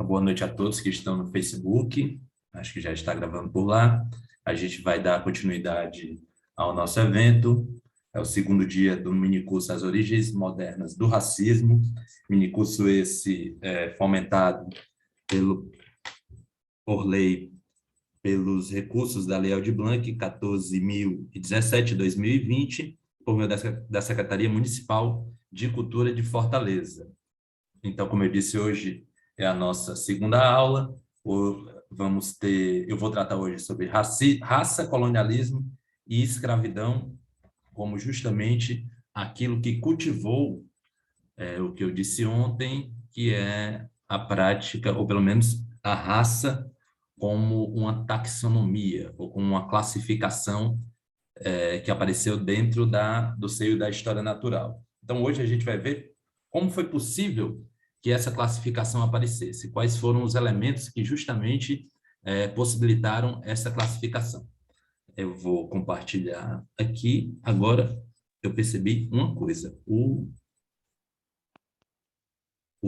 Boa noite a todos que estão no Facebook. Acho que já está gravando por lá. A gente vai dar continuidade ao nosso evento. É o segundo dia do minicurso As Origens Modernas do Racismo. Minicurso esse fomentado por lei, pelos recursos da Lei Aldir Blanc 14.017/2020, por meio da Secretaria Municipal de Cultura de Fortaleza. Então, como eu disse, hoje é a nossa segunda aula. Eu vou tratar hoje sobre raça, colonialismo e escravidão, como justamente aquilo que cultivou o que eu disse ontem, que é a prática, ou pelo menos a raça, como uma taxonomia, ou como uma classificação que apareceu dentro do seio da história natural. Então, hoje a gente vai ver como foi possível que essa classificação aparecesse, quais foram os elementos que justamente possibilitaram essa classificação. Eu vou compartilhar aqui. Agora, eu percebi uma coisa. O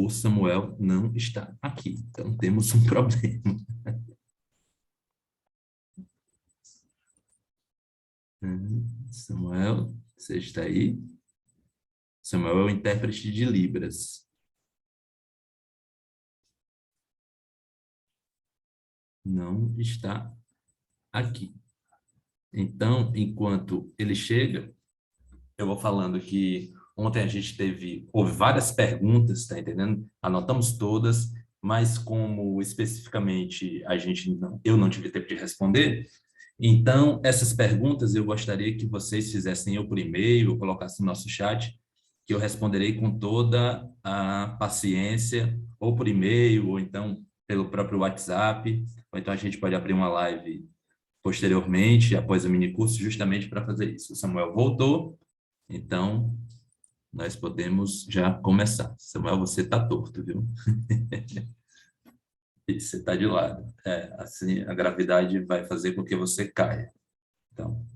Samuel não está aqui. Então, temos um problema. Samuel, você está aí? Samuel é o intérprete de Libras. Não está aqui. Então, enquanto ele chega, eu vou falando que ontem houve várias perguntas, tá entendendo? Anotamos todas, mas como especificamente eu não tive tempo de responder, então essas perguntas eu gostaria que vocês fizessem eu por e-mail, ou colocassem no nosso chat, que eu responderei com toda a paciência, ou por e-mail, ou então pelo próprio WhatsApp, ou então a gente pode abrir uma live posteriormente, após o minicurso, justamente para fazer isso. O Samuel voltou, então nós podemos já começar. Samuel, você está torto, viu? Você está de lado. Assim, a gravidade vai fazer com que você caia. Então,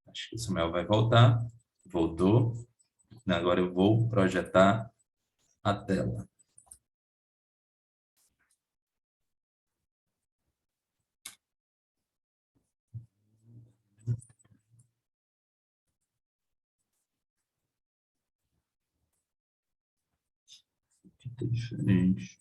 acho que o Samuel vai voltar. Voltou. Agora eu vou projetar a tela. Fica diferente.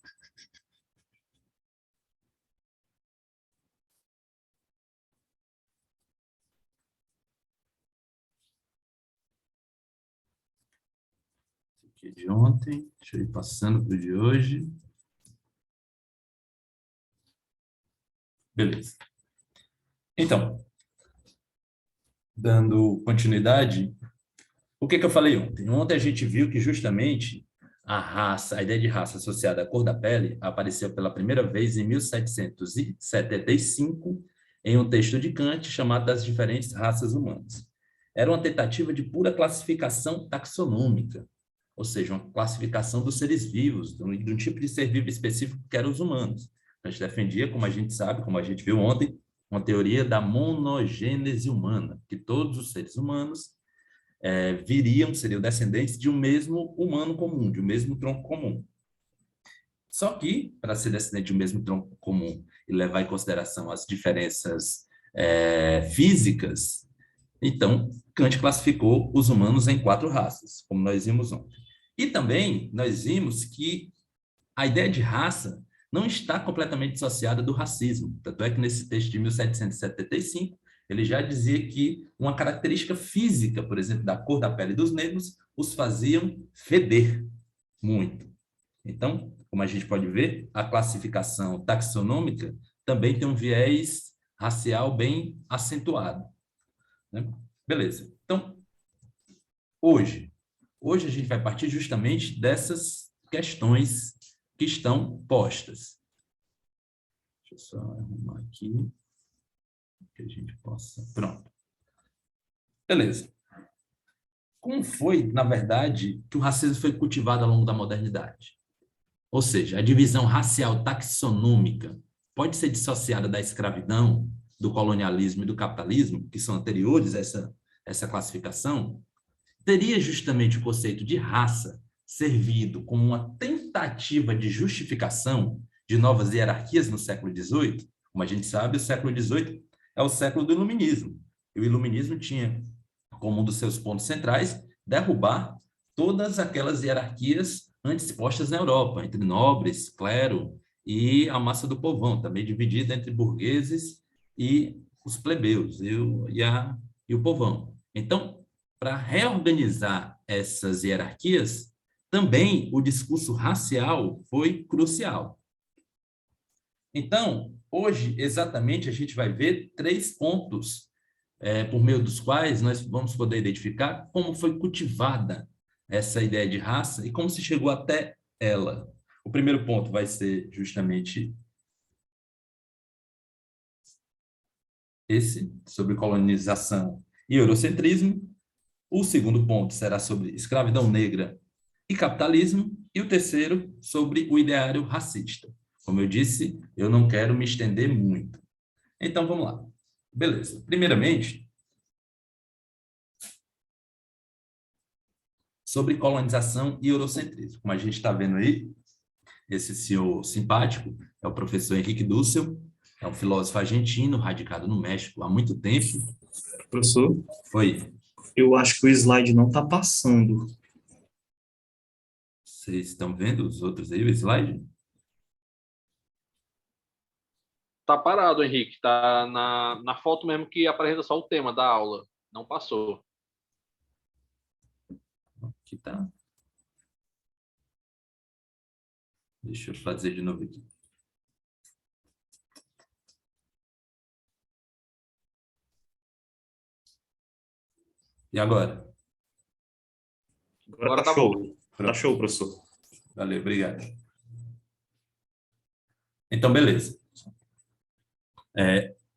Esse aqui é de ontem. Deixa eu ir passando para o de hoje. Beleza. Então, dando continuidade, o que eu falei ontem? Ontem a gente viu que justamente a ideia de raça associada à cor da pele apareceu pela primeira vez em 1775 em um texto de Kant chamado Das Diferentes Raças Humanas. Era uma tentativa de pura classificação taxonômica, ou seja, uma classificação dos seres vivos, de um tipo de ser vivo específico que eram os humanos. A gente defendia, como a gente sabe, como a gente viu ontem, uma teoria da monogênese humana, que todos os seres humanos seriam descendentes de um mesmo humano comum, de um mesmo tronco comum. Só que, para ser descendente de um mesmo tronco comum e levar em consideração as diferenças físicas, então, Kant classificou os humanos em 4 raças, como nós vimos ontem. E também nós vimos que a ideia de raça não está completamente dissociada do racismo. Tanto é que nesse texto de 1775, ele já dizia que uma característica física, por exemplo, da cor da pele dos negros, os faziam feder muito. Então, como a gente pode ver, a classificação taxonômica também tem um viés racial bem acentuado, né? Beleza. Então, hoje a gente vai partir justamente dessas questões que estão postas. Deixa eu só arrumar aqui, que a gente possa... Pronto. Beleza. Como foi, na verdade, que o racismo foi cultivado ao longo da modernidade? Ou seja, a divisão racial taxonômica pode ser dissociada da escravidão, do colonialismo e do capitalismo, que são anteriores a essa classificação? Teria justamente o conceito de raça servido como uma tentativa de justificação de novas hierarquias no século XVIII. Como a gente sabe, o século XVIII é o século do Iluminismo. E o Iluminismo tinha como um dos seus pontos centrais derrubar todas aquelas hierarquias antes postas na Europa, entre nobres, clero e a massa do povão, também dividida entre burgueses e os plebeus e o povão. Então, para reorganizar essas hierarquias, também o discurso racial foi crucial. Então, hoje, exatamente, a gente vai ver 3 pontos por meio dos quais nós vamos poder identificar como foi cultivada essa ideia de raça e como se chegou até ela. O primeiro ponto vai ser justamente esse, sobre colonização e eurocentrismo. O segundo ponto será sobre escravidão negra e capitalismo. E o terceiro, sobre o ideário racista. Como eu disse, eu não quero me estender muito. Então, vamos lá. Beleza. Primeiramente, sobre colonização e eurocentrismo. Como a gente está vendo aí, esse senhor simpático é o professor Henrique Dussel, é um filósofo argentino, radicado no México há muito tempo. Professor, Oi, eu acho que o slide não está passando. vocês estão vendo os outros aí, o slide? Tá parado, Henrique. Tá na foto mesmo que apresenta só o tema da aula. Não passou. Aqui tá. Deixa eu fazer de novo aqui. E agora? Agora tá show. Tá show, professor. Valeu, obrigado. Então, beleza.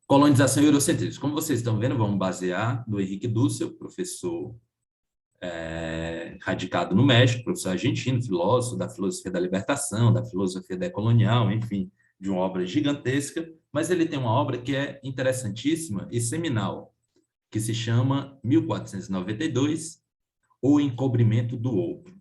Colonização e eurocentrismo. Como vocês estão vendo, vamos basear no Henrique Dussel, professor radicado no México, professor argentino, filósofo da filosofia da libertação, da filosofia decolonial, enfim, de uma obra gigantesca, mas ele tem uma obra que é interessantíssima e seminal, que se chama 1492, O Encobrimento do Outro,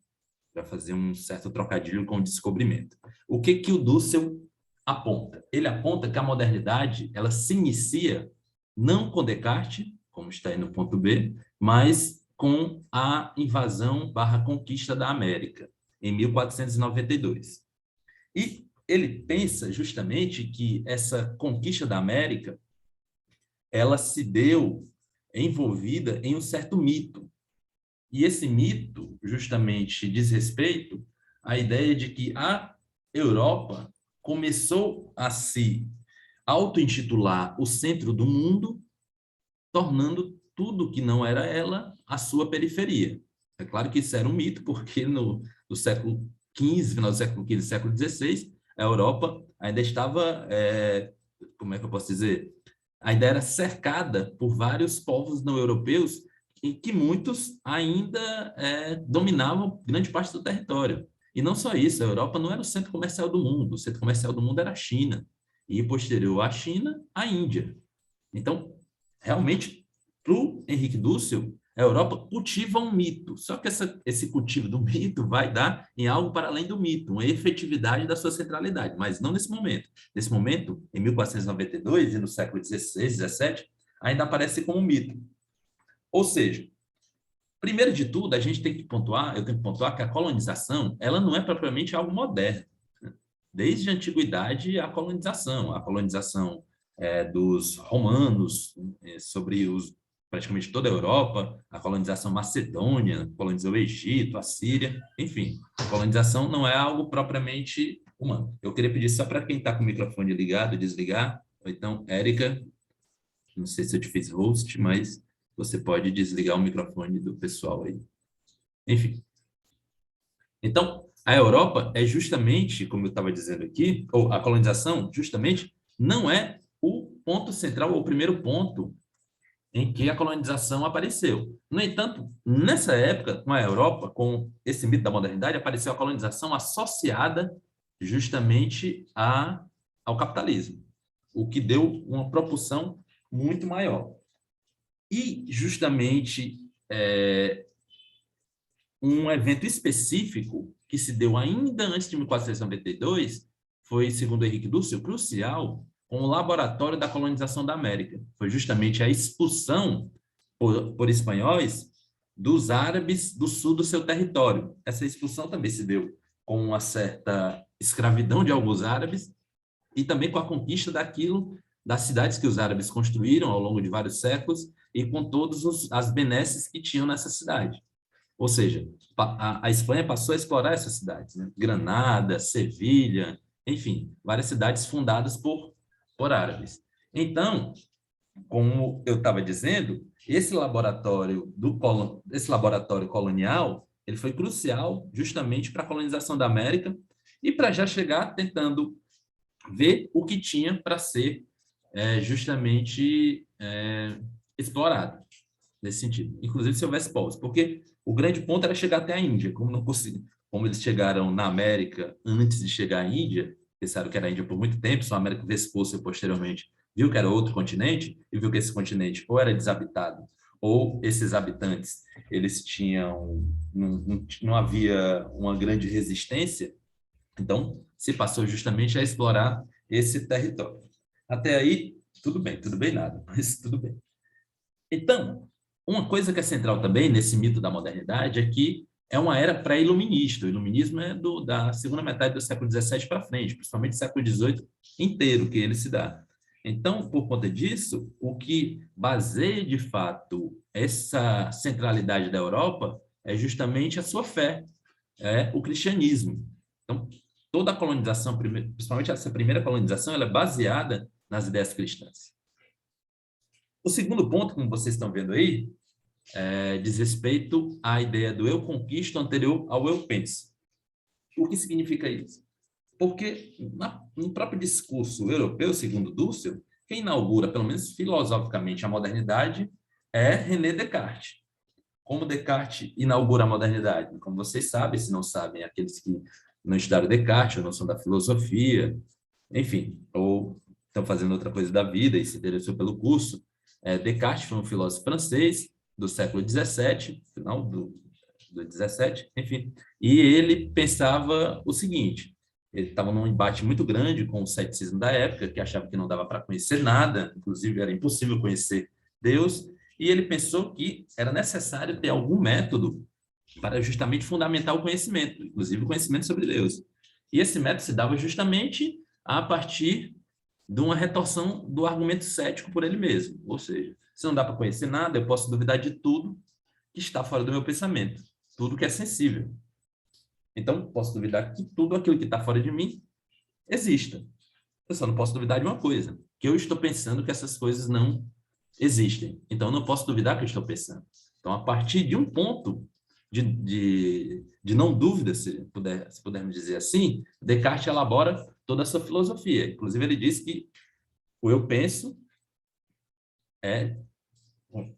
para fazer um certo trocadilho com o descobrimento. O que o Dussel aponta? Ele aponta que a modernidade ela se inicia não com Descartes, como está aí no ponto B, mas com a invasão / conquista da América, em 1492. E ele pensa justamente que essa conquista da América ela se deu envolvida em um certo mito. E esse mito justamente diz respeito à ideia de que a Europa começou a se auto-intitular o centro do mundo, tornando tudo que não era ela a sua periferia. É claro que isso era um mito, porque no século XV, final do século XV, século XVI, a Europa ainda estava, como é que eu posso dizer? Ainda era cercada por vários povos não europeus, e que muitos ainda dominavam grande parte do território. E não só isso, a Europa não era o centro comercial do mundo, o centro comercial do mundo era a China, e posterior à China, a Índia. Então, realmente, para o Henrique Dussel, a Europa cultiva um mito, só que esse cultivo do mito vai dar em algo para além do mito, uma efetividade da sua centralidade, mas não nesse momento. Nesse momento, em 1492 e no século XVI, XVII, ainda aparece como um mito. Ou seja, primeiro de tudo, a gente tem que pontuar, eu tenho que pontuar que a colonização, ela não é propriamente algo moderno. Desde a antiguidade, a colonização dos romanos sobre praticamente toda a Europa, a colonização macedônia, colonizou o Egito, a Síria, enfim, a colonização não é algo propriamente humano. Eu queria pedir só para quem está com o microfone ligado, desligar, ou então, Érica, não sei se eu te fiz host, mas você pode desligar o microfone do pessoal aí. Enfim. Então, a Europa é justamente, como eu estava dizendo aqui, ou a colonização, justamente, não é o ponto central, ou o primeiro ponto em que a colonização apareceu. No entanto, nessa época, com a Europa, com esse mito da modernidade, apareceu a colonização associada justamente ao capitalismo, o que deu uma propulsão muito maior. E, justamente, um evento específico que se deu ainda antes de 1492 foi, segundo Henrique Dussel, crucial com o laboratório da colonização da América. Foi justamente a expulsão por espanhóis dos árabes do sul do seu território. Essa expulsão também se deu com uma certa escravidão de alguns árabes e também com a conquista das cidades que os árabes construíram ao longo de vários séculos e com todas as benesses que tinham nessa cidade. Ou seja, a Espanha passou a explorar essas cidades, né? Granada, Sevilha, enfim, várias cidades fundadas por árabes. Então, como eu estava dizendo, esse laboratório colonial, ele foi crucial justamente para a colonização da América e para já chegar tentando ver o que tinha para ser justamente explorado nesse sentido. Inclusive se houvesse povos, porque o grande ponto era chegar até a Índia, como eles chegaram na América antes de chegar à Índia, pensaram que era a Índia por muito tempo, só a América Vespúcia posteriormente viu que era outro continente e viu que esse continente ou era desabitado ou esses habitantes eles não havia uma grande resistência, então se passou justamente a explorar esse território. Até aí, tudo bem nada, mas tudo bem. Então, uma coisa que é central também nesse mito da modernidade é que é uma era pré-iluminista. O iluminismo é da segunda metade do século XVII para frente, principalmente século XVIII inteiro que ele se dá. Então, por conta disso, o que baseia de fato essa centralidade da Europa é justamente a sua fé, o cristianismo. Então, toda a colonização, principalmente essa primeira colonização, ela é baseada nas ideias cristãs. O segundo ponto, como vocês estão vendo aí, diz respeito à ideia do eu conquisto anterior ao eu penso. O que significa isso? Porque no próprio discurso europeu, segundo Dussel, quem inaugura, pelo menos filosoficamente, a modernidade é René Descartes. Como Descartes inaugura a modernidade? Como vocês sabem, se não sabem, aqueles que não estudaram Descartes, ou não são da filosofia, enfim, ou estão fazendo outra coisa da vida e se interessou pelo curso, Descartes foi um filósofo francês do século XVII, final do XVII, enfim, e ele pensava o seguinte: ele estava num embate muito grande com o ceticismo da época, que achava que não dava para conhecer nada, inclusive era impossível conhecer Deus, e ele pensou que era necessário ter algum método para justamente fundamentar o conhecimento, inclusive o conhecimento sobre Deus. E esse método se dava justamente a partir de uma retorção do argumento cético por ele mesmo. Ou seja, se não dá para conhecer nada, eu posso duvidar de tudo que está fora do meu pensamento, tudo que é sensível. Então, posso duvidar que tudo aquilo que está fora de mim exista. Eu só não posso duvidar de uma coisa, que eu estou pensando que essas coisas não existem. Então, eu não posso duvidar que eu estou pensando. Então, a partir de um ponto de não dúvida, se pudermos dizer assim, Descartes elabora toda a sua filosofia. Inclusive, ele diz que o eu penso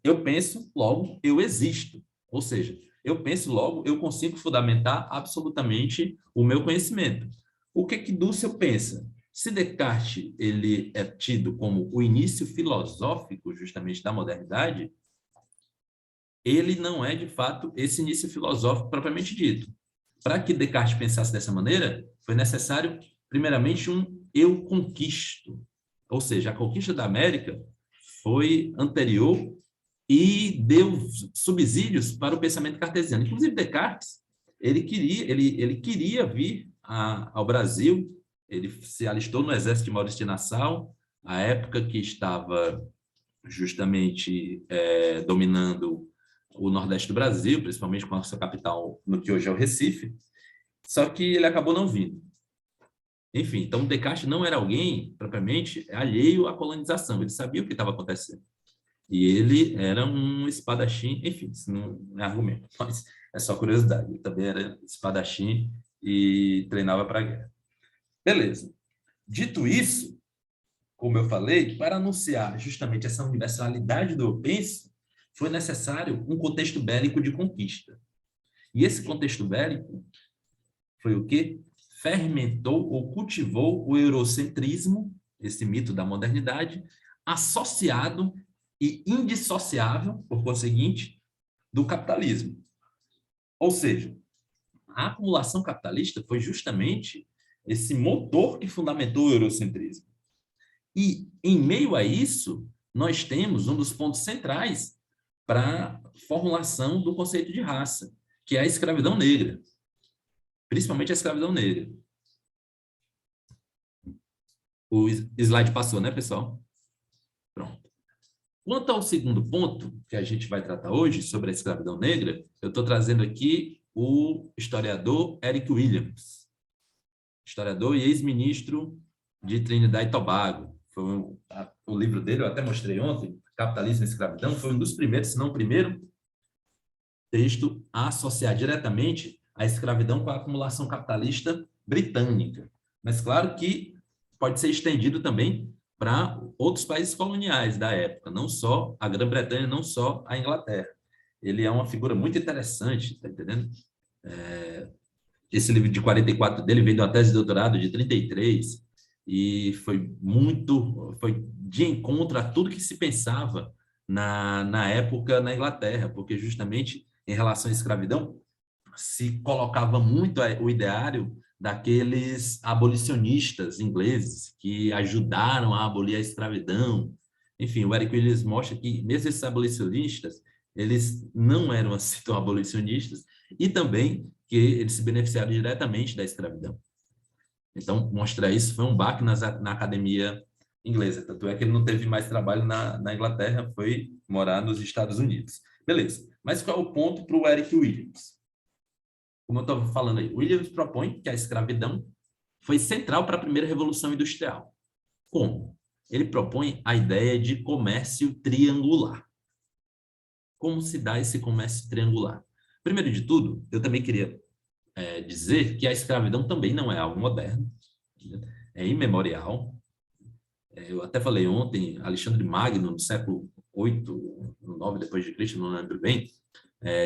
eu penso, logo eu existo. Ou seja, eu penso, logo eu consigo fundamentar absolutamente o meu conhecimento. O que Dussel pensa? Se Descartes ele é tido como o início filosófico justamente da modernidade, ele não é, de fato, esse início filosófico propriamente dito. Para que Descartes pensasse dessa maneira, foi necessário, primeiramente, um eu conquisto. Ou seja, a conquista da América foi anterior e deu subsídios para o pensamento cartesiano. Inclusive, Descartes, ele queria vir ao Brasil, ele se alistou no exército de Maurício de Nassau, a época que estava justamente dominando o Nordeste do Brasil, principalmente com a sua capital no que hoje é o Recife, só que ele acabou não vindo. Enfim, então Descartes não era alguém, propriamente, alheio à colonização, ele sabia o que estava acontecendo. E ele era um espadachim, enfim, isso não é argumento, mas é só curiosidade, ele também era espadachim e treinava para a guerra. Beleza. Dito isso, como eu falei, para anunciar justamente essa universalidade do eu penso, foi necessário um contexto bélico de conquista. E esse contexto bélico foi o quê? Fermentou ou cultivou o eurocentrismo, esse mito da modernidade, associado e indissociável, por conseguinte, do capitalismo. Ou seja, a acumulação capitalista foi justamente esse motor que fundamentou o eurocentrismo. E, em meio a isso, nós temos um dos pontos centrais para a formulação do conceito de raça, que é a escravidão negra, principalmente a escravidão negra. O slide passou, né, pessoal? Pronto. Quanto ao segundo ponto que a gente vai tratar hoje, sobre a escravidão negra, eu estou trazendo aqui o historiador Eric Williams, historiador e ex-ministro de Trinidad e Tobago. Foi o livro dele, eu até mostrei ontem, Capitalismo e Escravidão, foi um dos primeiros, se não o primeiro, texto a associar diretamente a escravidão com a acumulação capitalista britânica. Mas claro que pode ser estendido também para outros países coloniais da época, não só a Grã-Bretanha, não só a Inglaterra. Ele é uma figura muito interessante, está entendendo? Esse livro de 44 dele veio de uma tese de doutorado de 33 e foi de encontro a tudo que se pensava na época na Inglaterra, porque justamente em relação à escravidão se colocava muito o ideário daqueles abolicionistas ingleses que ajudaram a abolir a escravidão. Enfim, o Eric Williams mostra que mesmo esses abolicionistas, eles não eram assim tão abolicionistas e também que eles se beneficiaram diretamente da escravidão. Então, mostrar isso foi um baque na academia inglesa. Tanto é que ele não teve mais trabalho na Inglaterra, foi morar nos Estados Unidos. Beleza. Mas qual é o ponto para o Eric Williams? Como eu estou falando aí, Williams propõe que a escravidão foi central para a primeira Revolução Industrial. Como? Ele propõe a ideia de comércio triangular. Como se dá esse comércio triangular? Primeiro de tudo, eu também queria dizer que a escravidão também não é algo moderno, é imemorial. Eu até falei ontem, Alexandre Magno, no século 8, 9 depois de Cristo, não lembro bem,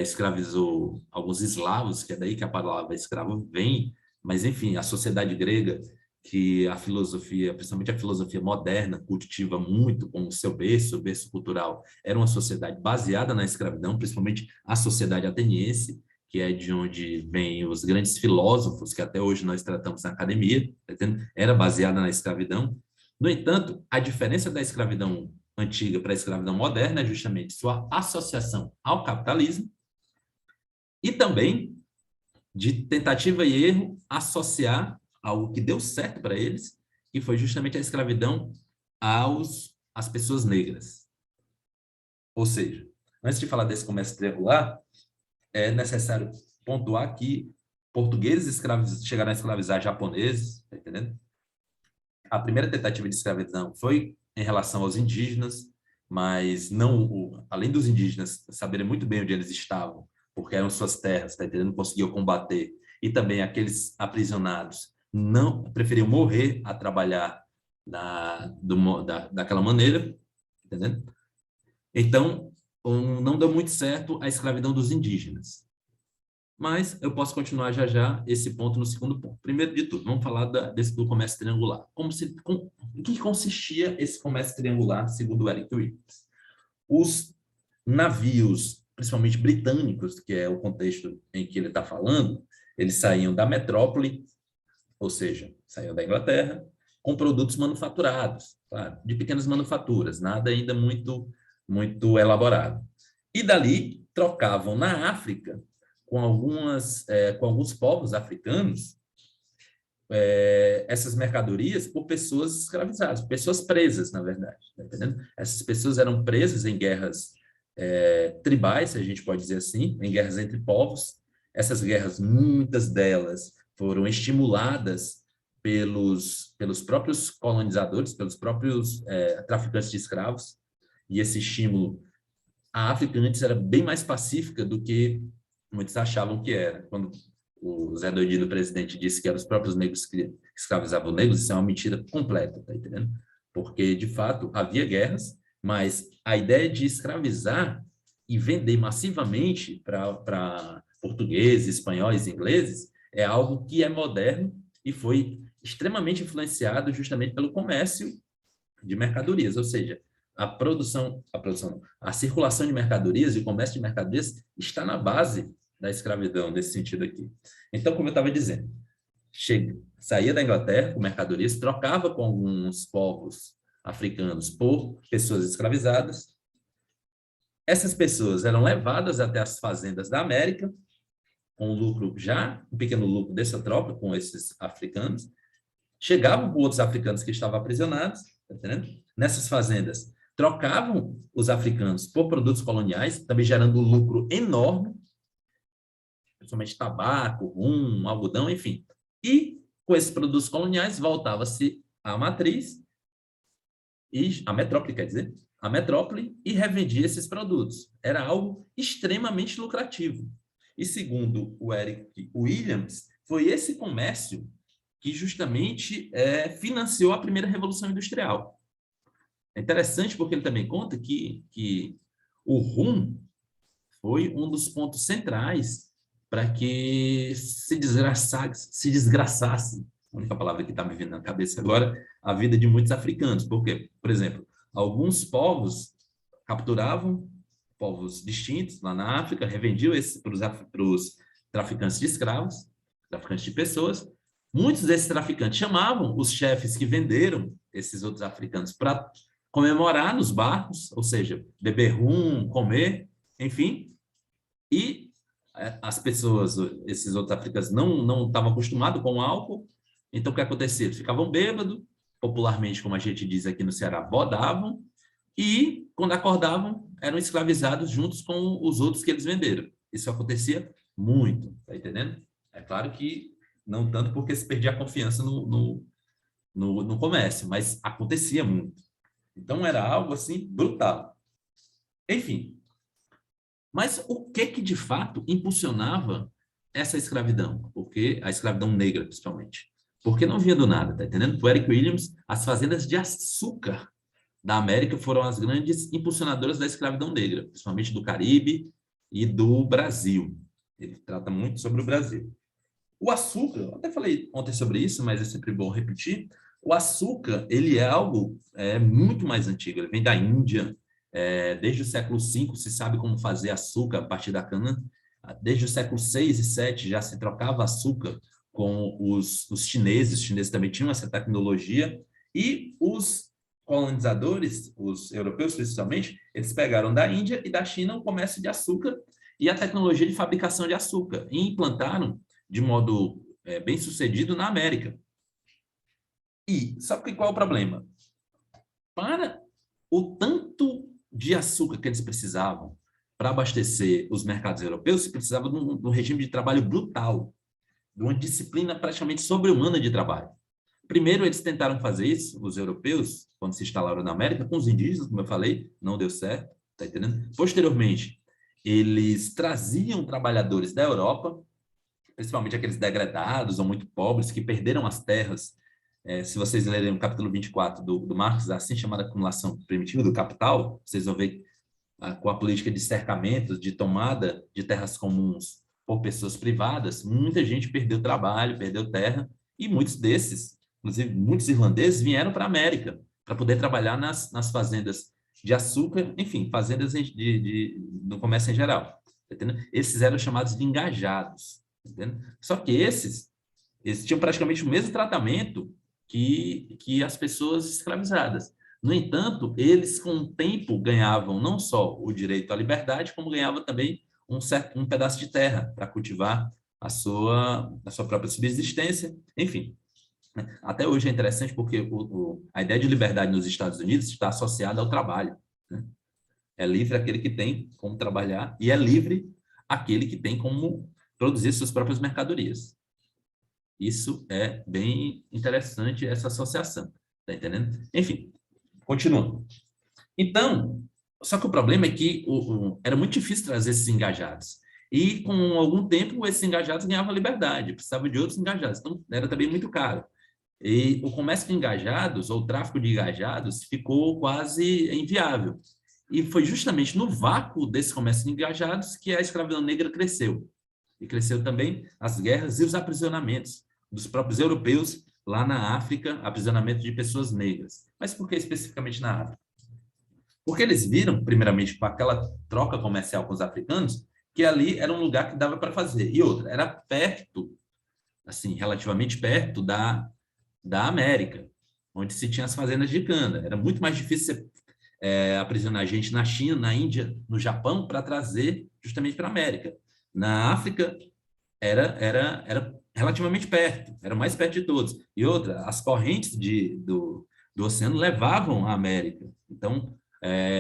escravizou alguns eslavos, que é daí que a palavra escravo vem, mas enfim, a sociedade grega, que a filosofia, principalmente a filosofia moderna, cultiva muito com o seu berço, o berço cultural, era uma sociedade baseada na escravidão, principalmente a sociedade ateniense, que é de onde vêm os grandes filósofos, que até hoje nós tratamos na academia, tá entendendo? Era baseada na escravidão. No entanto, a diferença da escravidão antiga para a escravidão moderna é justamente sua associação ao capitalismo e também de tentativa e erro associar algo que deu certo para eles, que foi justamente a escravidão às pessoas negras. Ou seja, antes de falar desse comércio triangular, é necessário pontuar que portugueses chegaram a escravizar japoneses, tá entendendo? A primeira tentativa de escravidão foi em relação aos indígenas, mas não além dos indígenas saberem muito bem onde eles estavam, porque eram suas terras, tá entendendo? Não conseguiam combater. E também aqueles aprisionados não preferiam morrer a trabalhar daquela maneira, tá entendendo? Então, não deu muito certo a escravidão dos indígenas. Mas eu posso continuar já esse ponto no segundo ponto. Primeiro de tudo, vamos falar do comércio triangular. Em que consistia esse comércio triangular, segundo Eric Williams? Os navios, principalmente britânicos, que é o contexto em que ele está falando, eles saíam da metrópole, ou seja, saíam da Inglaterra, com produtos manufaturados, claro, de pequenas manufaturas, nada ainda muito elaborado. E dali trocavam na África com alguns povos africanos essas mercadorias por pessoas escravizadas, pessoas presas, na verdade. Tá entendendo? Essas pessoas eram presas em guerras tribais, a gente pode dizer assim, em guerras entre povos. Essas guerras, muitas delas, foram estimuladas pelos próprios colonizadores, pelos próprios traficantes de escravos, e esse estímulo, a África antes era bem mais pacífica do que muitos achavam que era. Quando o Zé Doidinho, o presidente, disse que eram os próprios negros que escravizavam negros, isso é uma mentira completa, tá entendendo? Porque, de fato, havia guerras, mas a ideia de escravizar e vender massivamente para portugueses, espanhóis, ingleses, é algo que é moderno e foi extremamente influenciado justamente pelo comércio de mercadorias, ou seja, a circulação de mercadorias e o comércio de mercadorias está na base da escravidão nesse sentido aqui. Então, como eu estava dizendo, saía da Inglaterra com mercadorias, trocava com alguns povos africanos por pessoas escravizadas. Essas pessoas eram levadas até as fazendas da América, com lucro já, um pequeno lucro dessa troca com esses africanos. Chegavam com outros africanos que estavam aprisionados, tá entendendo? Nessas fazendas, trocavam os africanos por produtos coloniais, também gerando um lucro enorme, principalmente tabaco, rum, algodão, enfim. E com esses produtos coloniais voltava-se à matriz, e a metrópole, quer dizer, a metrópole, e revendia esses produtos. Era algo extremamente lucrativo. E segundo o Eric Williams, foi esse comércio que justamente financiou a primeira Revolução Industrial. É interessante porque ele também conta que o rum foi um dos pontos centrais para que se desgraçasse, a única palavra que está me vindo na cabeça agora, a vida de muitos africanos. Porque, por exemplo, alguns povos capturavam povos distintos lá na África, revendiam para os traficantes de escravos, traficantes de pessoas. Muitos desses traficantes chamavam os chefes que venderam esses outros africanos para comemorar nos barcos, ou seja, beber rum, comer, enfim. E as pessoas, esses outros africanos, não estavam acostumados com o álcool. Então, o que acontecia? Eles ficavam bêbados, popularmente, como a gente diz aqui no Ceará, bodavam, e, quando acordavam, eram escravizados juntos com os outros que eles venderam. Isso acontecia muito, tá entendendo? É claro que não tanto porque se perdia a confiança no comércio, mas acontecia muito. Então, era algo, assim, brutal. Enfim, mas o que de fato impulsionava essa escravidão? Porque a escravidão negra, principalmente. Porque não vinha do nada, tá entendendo? Para o Eric Williams, as fazendas de açúcar da América foram as grandes impulsionadoras da escravidão negra, principalmente do Caribe e do Brasil. Ele trata muito sobre o Brasil. O açúcar, eu até falei ontem sobre isso, mas é sempre bom repetir. O açúcar, ele é algo muito mais antigo, ele vem da Índia. Desde o século V se sabe como fazer açúcar a partir da cana. Desde o século VI e VII já se trocava açúcar com os chineses. Os chineses também tinham essa tecnologia. E os colonizadores, os europeus principalmente, eles pegaram da Índia e da China o comércio de açúcar e a tecnologia de fabricação de açúcar e implantaram de modo bem sucedido na América. E sabe qual é o problema? Para o tanto de açúcar que eles precisavam para abastecer os mercados europeus, se precisava de um regime de trabalho brutal, de uma disciplina praticamente sobre-humana de trabalho. Primeiro, eles tentaram fazer isso, os europeus, quando se instalaram na América, com os indígenas, como eu falei, não deu certo, tá entendendo? Posteriormente, eles traziam trabalhadores da Europa, principalmente aqueles degradados ou muito pobres, que perderam as terras. Se vocês lerem o capítulo 24 do Marx, a assim chamada acumulação primitiva do capital, vocês vão ver com a política de cercamentos, de tomada de terras comuns por pessoas privadas, muita gente perdeu trabalho, perdeu terra, e muitos desses, inclusive muitos irlandeses, vieram para a América para poder trabalhar nas fazendas de açúcar, enfim, fazendas no comércio em geral. Tá entendendo? Esses eram chamados de engajados. Tá entendendo? Só que esses tinham praticamente o mesmo tratamento que as pessoas escravizadas. No entanto, eles, com o tempo, ganhavam não só o direito à liberdade, como ganhavam também um pedaço de terra para cultivar a sua própria subsistência, enfim. Até hoje é interessante porque a ideia de liberdade nos Estados Unidos está associada ao trabalho. Né? É livre aquele que tem como trabalhar e é livre aquele que tem como produzir suas próprias mercadorias. Isso é bem interessante, essa associação. Tá entendendo? Enfim, continuando. Então, só que o problema é que era muito difícil trazer esses engajados. E, com algum tempo, esses engajados ganhavam liberdade, precisavam de outros engajados. Então, era também muito caro. E o comércio de engajados, ou o tráfico de engajados, ficou quase inviável. E foi justamente no vácuo desse comércio de engajados que a escravidão negra cresceu. E cresceu também as guerras e os aprisionamentos dos próprios europeus lá na África, aprisionamento de pessoas negras. Mas por que especificamente na África? Porque eles viram, primeiramente, com aquela troca comercial com os africanos, que ali era um lugar que dava para fazer. E outra, era perto, assim, relativamente perto da América, onde se tinha as fazendas de cana. Era muito mais difícil você aprisionar gente na China, na Índia, no Japão, para trazer justamente para a América. Na África, era relativamente perto, era o mais perto de todos. E outra, as correntes do oceano levavam à América. Então,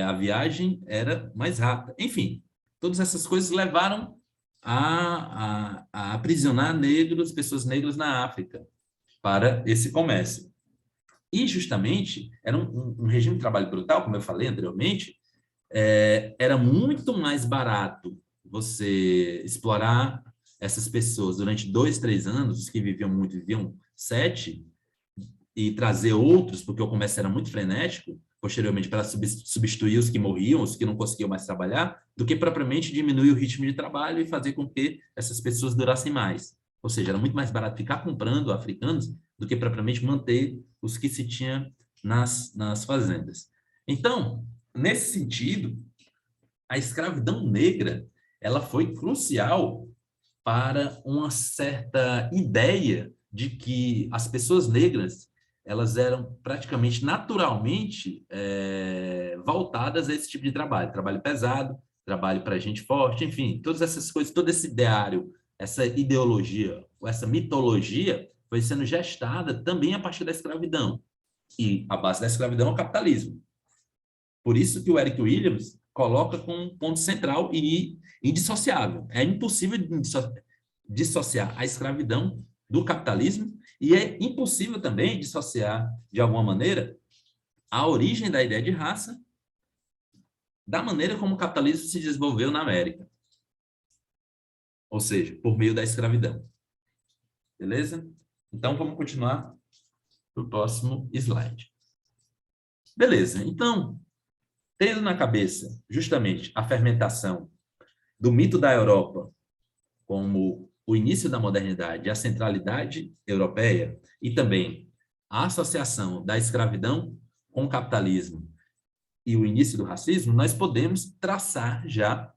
a viagem era mais rápida. Enfim, todas essas coisas levaram a aprisionar negros, pessoas negras na África, para esse comércio. E, justamente, era um regime de trabalho brutal, como eu falei anteriormente, era muito mais barato você explorar essas pessoas durante 2, 3 anos, os que viviam muito viviam 7, e trazer outros, porque o comércio era muito frenético, posteriormente para substituir os que morriam, os que não conseguiam mais trabalhar, do que propriamente diminuir o ritmo de trabalho e fazer com que essas pessoas durassem mais. Ou seja, era muito mais barato ficar comprando africanos do que propriamente manter os que se tinha nas fazendas. Então, nesse sentido, a escravidão negra ela foi crucial para uma certa ideia de que as pessoas negras elas eram praticamente naturalmente voltadas a esse tipo de trabalho pesado, trabalho para gente forte, enfim, todas essas coisas, todo esse ideário, essa ideologia, essa mitologia foi sendo gestada também a partir da escravidão. E a base da escravidão é o capitalismo. Por isso que o Eric Williams coloca como um ponto central e indissociável. É impossível dissociar a escravidão do capitalismo e é impossível também dissociar, de alguma maneira, a origem da ideia de raça da maneira como o capitalismo se desenvolveu na América. Ou seja, por meio da escravidão. Beleza? Então, vamos continuar para o próximo slide. Beleza. Então, tendo na cabeça justamente a fermentação do mito da Europa como o início da modernidade, a centralidade europeia e também a associação da escravidão com o capitalismo e o início do racismo, nós podemos traçar já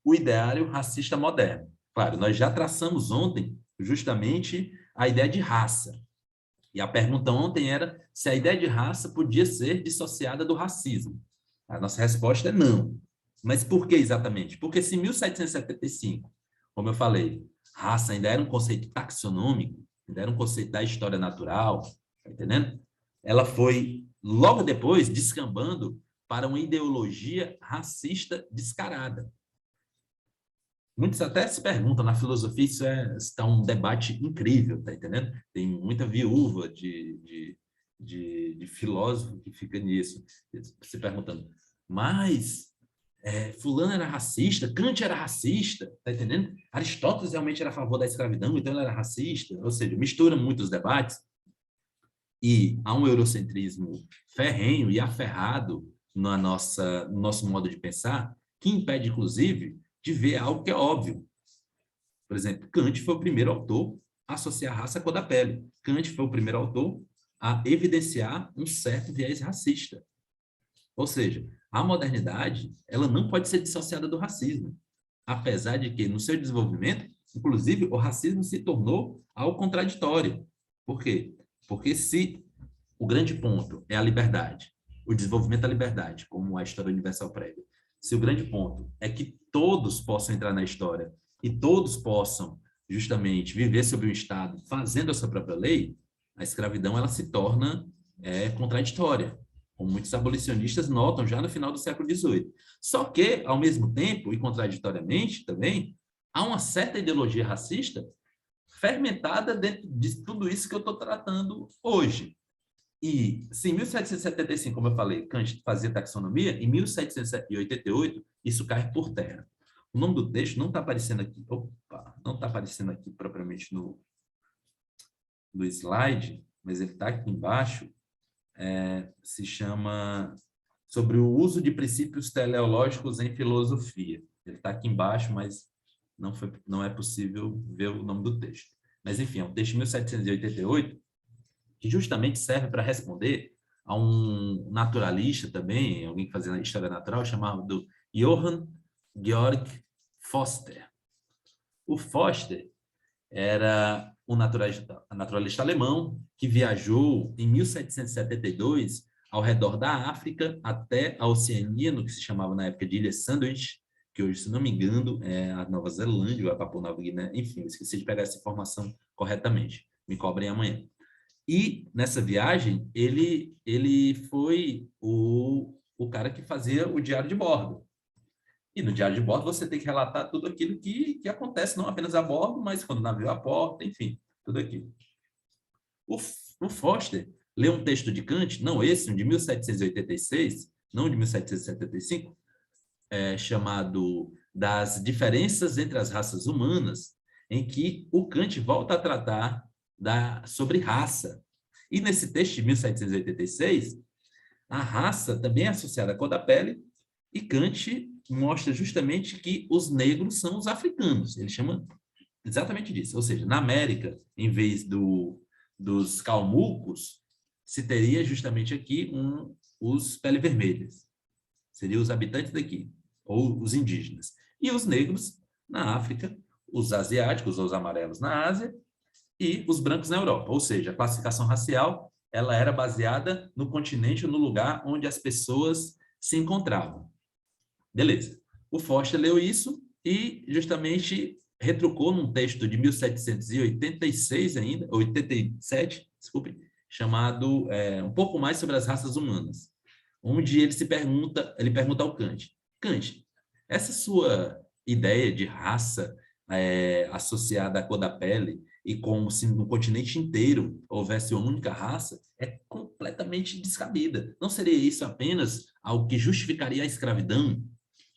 o ideário racista moderno. Claro, nós já traçamos ontem justamente a ideia de raça. E a pergunta ontem era se a ideia de raça podia ser dissociada do racismo. A nossa resposta é não. Mas por que exatamente? Porque se em 1775, como eu falei, raça ainda era um conceito taxonômico, ainda era um conceito da história natural, tá entendendo? Ela foi, logo depois, descambando para uma ideologia racista descarada. Muitos até se perguntam, na filosofia isso está um debate incrível, tá entendendo? Tem muita viúva de filósofo que fica nisso, se perguntando, mas fulano era racista, Kant era racista, tá entendendo? Aristóteles realmente era a favor da escravidão, então ele era racista, ou seja, mistura muitos debates e há um eurocentrismo ferrenho e aferrado no nosso modo de pensar, que impede, inclusive, de ver algo que é óbvio. Por exemplo, Kant foi o primeiro autor a associar a raça à cor da pele. Kant foi o primeiro autor a evidenciar um certo viés racista. Ou seja, a modernidade ela não pode ser dissociada do racismo, apesar de que, no seu desenvolvimento, inclusive, o racismo se tornou algo contraditório. Por quê? Porque se o grande ponto é a liberdade, o desenvolvimento da liberdade, como a história universal prega, se o grande ponto é que todos possam entrar na história e todos possam, justamente, viver sob um Estado fazendo a sua própria lei, a escravidão ela se torna contraditória, como muitos abolicionistas notam já no final do século XVIII. Só que, ao mesmo tempo, e contraditoriamente também, há uma certa ideologia racista fermentada dentro de tudo isso que eu estou tratando hoje. E se em 1775, como eu falei, Kant fazia taxonomia, em 1788 isso cai por terra. O nome do texto não está aparecendo aqui, não está aparecendo aqui propriamente no slide, mas ele está aqui embaixo, se chama Sobre o uso de princípios teleológicos em filosofia. Ele está aqui embaixo, mas não é possível ver o nome do texto. Mas, enfim, é um texto de 1788, que justamente serve para responder a um naturalista também, alguém que fazia história natural, chamado Johann Georg Foster. O Foster era um naturalista alemão que viajou em 1772 ao redor da África até a Oceania, no que se chamava na época de Ilha Sandwich, que hoje, se não me engano, é a Nova Zelândia ou a Papua Nova Guiné. Enfim, eu esqueci de pegar essa informação corretamente. Me cobrem amanhã. E nessa viagem, ele foi o cara que fazia o diário de bordo. E no diário de bordo você tem que relatar tudo aquilo que acontece, não apenas a bordo, mas quando o navio aporta, enfim, tudo aquilo. O Foster leu um texto de Kant, não esse, um de 1786, não de 1775, chamado Das Diferenças entre as Raças Humanas, em que o Kant volta a tratar sobre raça. E nesse texto de 1786, a raça também é associada à cor da pele, e Kant mostra justamente que os negros são os africanos. Ele chama exatamente disso. Ou seja, na América, em vez dos calmucos, se teria justamente aqui os pele vermelhas. Seriam os habitantes daqui, ou os indígenas. E os negros na África, os asiáticos ou os amarelos na Ásia e os brancos na Europa. Ou seja, a classificação racial ela era baseada no continente ou no lugar onde as pessoas se encontravam. Beleza. O Foster leu isso e justamente retrucou num texto de 1786 ainda, 87, desculpe, chamado um pouco mais sobre as raças humanas, onde ele pergunta ao Kant, Kant, essa sua ideia de raça associada à cor da pele e como se no continente inteiro houvesse uma única raça, é completamente descabida. Não seria isso apenas algo que justificaria a escravidão?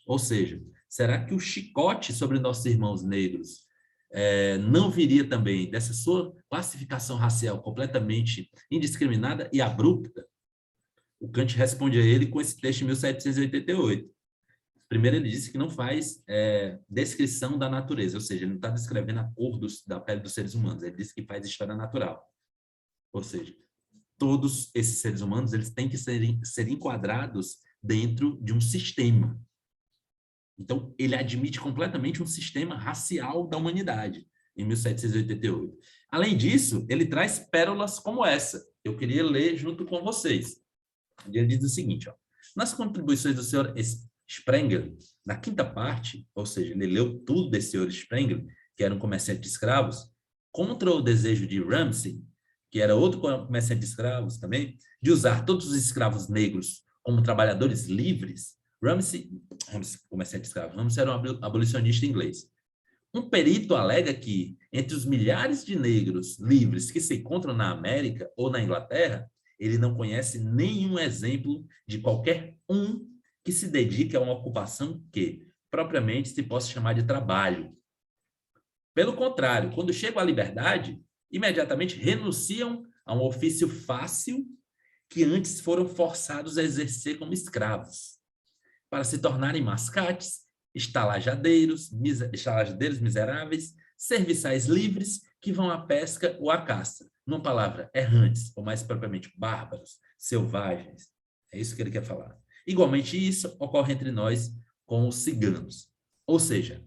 Ou seja, será que o chicote sobre nossos irmãos negros não viria também dessa sua classificação racial completamente indiscriminada e abrupta? O Kant responde a ele com esse texto de 1788. Primeiro, ele disse que não faz descrição da natureza, ou seja, ele não está descrevendo a cor da pele dos seres humanos, ele disse que faz história natural. Ou seja, todos esses seres humanos eles têm que ser enquadrados dentro de um sistema. Então, ele admite completamente um sistema racial da humanidade, em 1788. Além disso, ele traz pérolas como essa. Eu queria ler junto com vocês. Ele diz o seguinte, ó, nas contribuições do senhor Sprengel, na quinta parte, ou seja, ele leu tudo desse senhor Sprengel, que era um comerciante de escravos, contra o desejo de Ramsay, que era outro comerciante de escravos também, de usar todos os escravos negros como trabalhadores livres. Ramsay, comerciante de escravos, Ramsay era um abolicionista inglês. Um perito alega que, entre os milhares de negros livres que se encontram na América ou na Inglaterra, ele não conhece nenhum exemplo de qualquer um que se dedique a uma ocupação que, propriamente, se possa chamar de trabalho. Pelo contrário, quando chegam à liberdade, imediatamente renunciam a um ofício fácil que antes foram forçados a exercer como escravos, para se tornarem mascates, estalajadeiros miseráveis, serviçais livres que vão à pesca ou à caça. Numa palavra, errantes, ou mais propriamente bárbaros, selvagens. É isso que ele quer falar. Igualmente isso ocorre entre nós com os ciganos. Ou seja,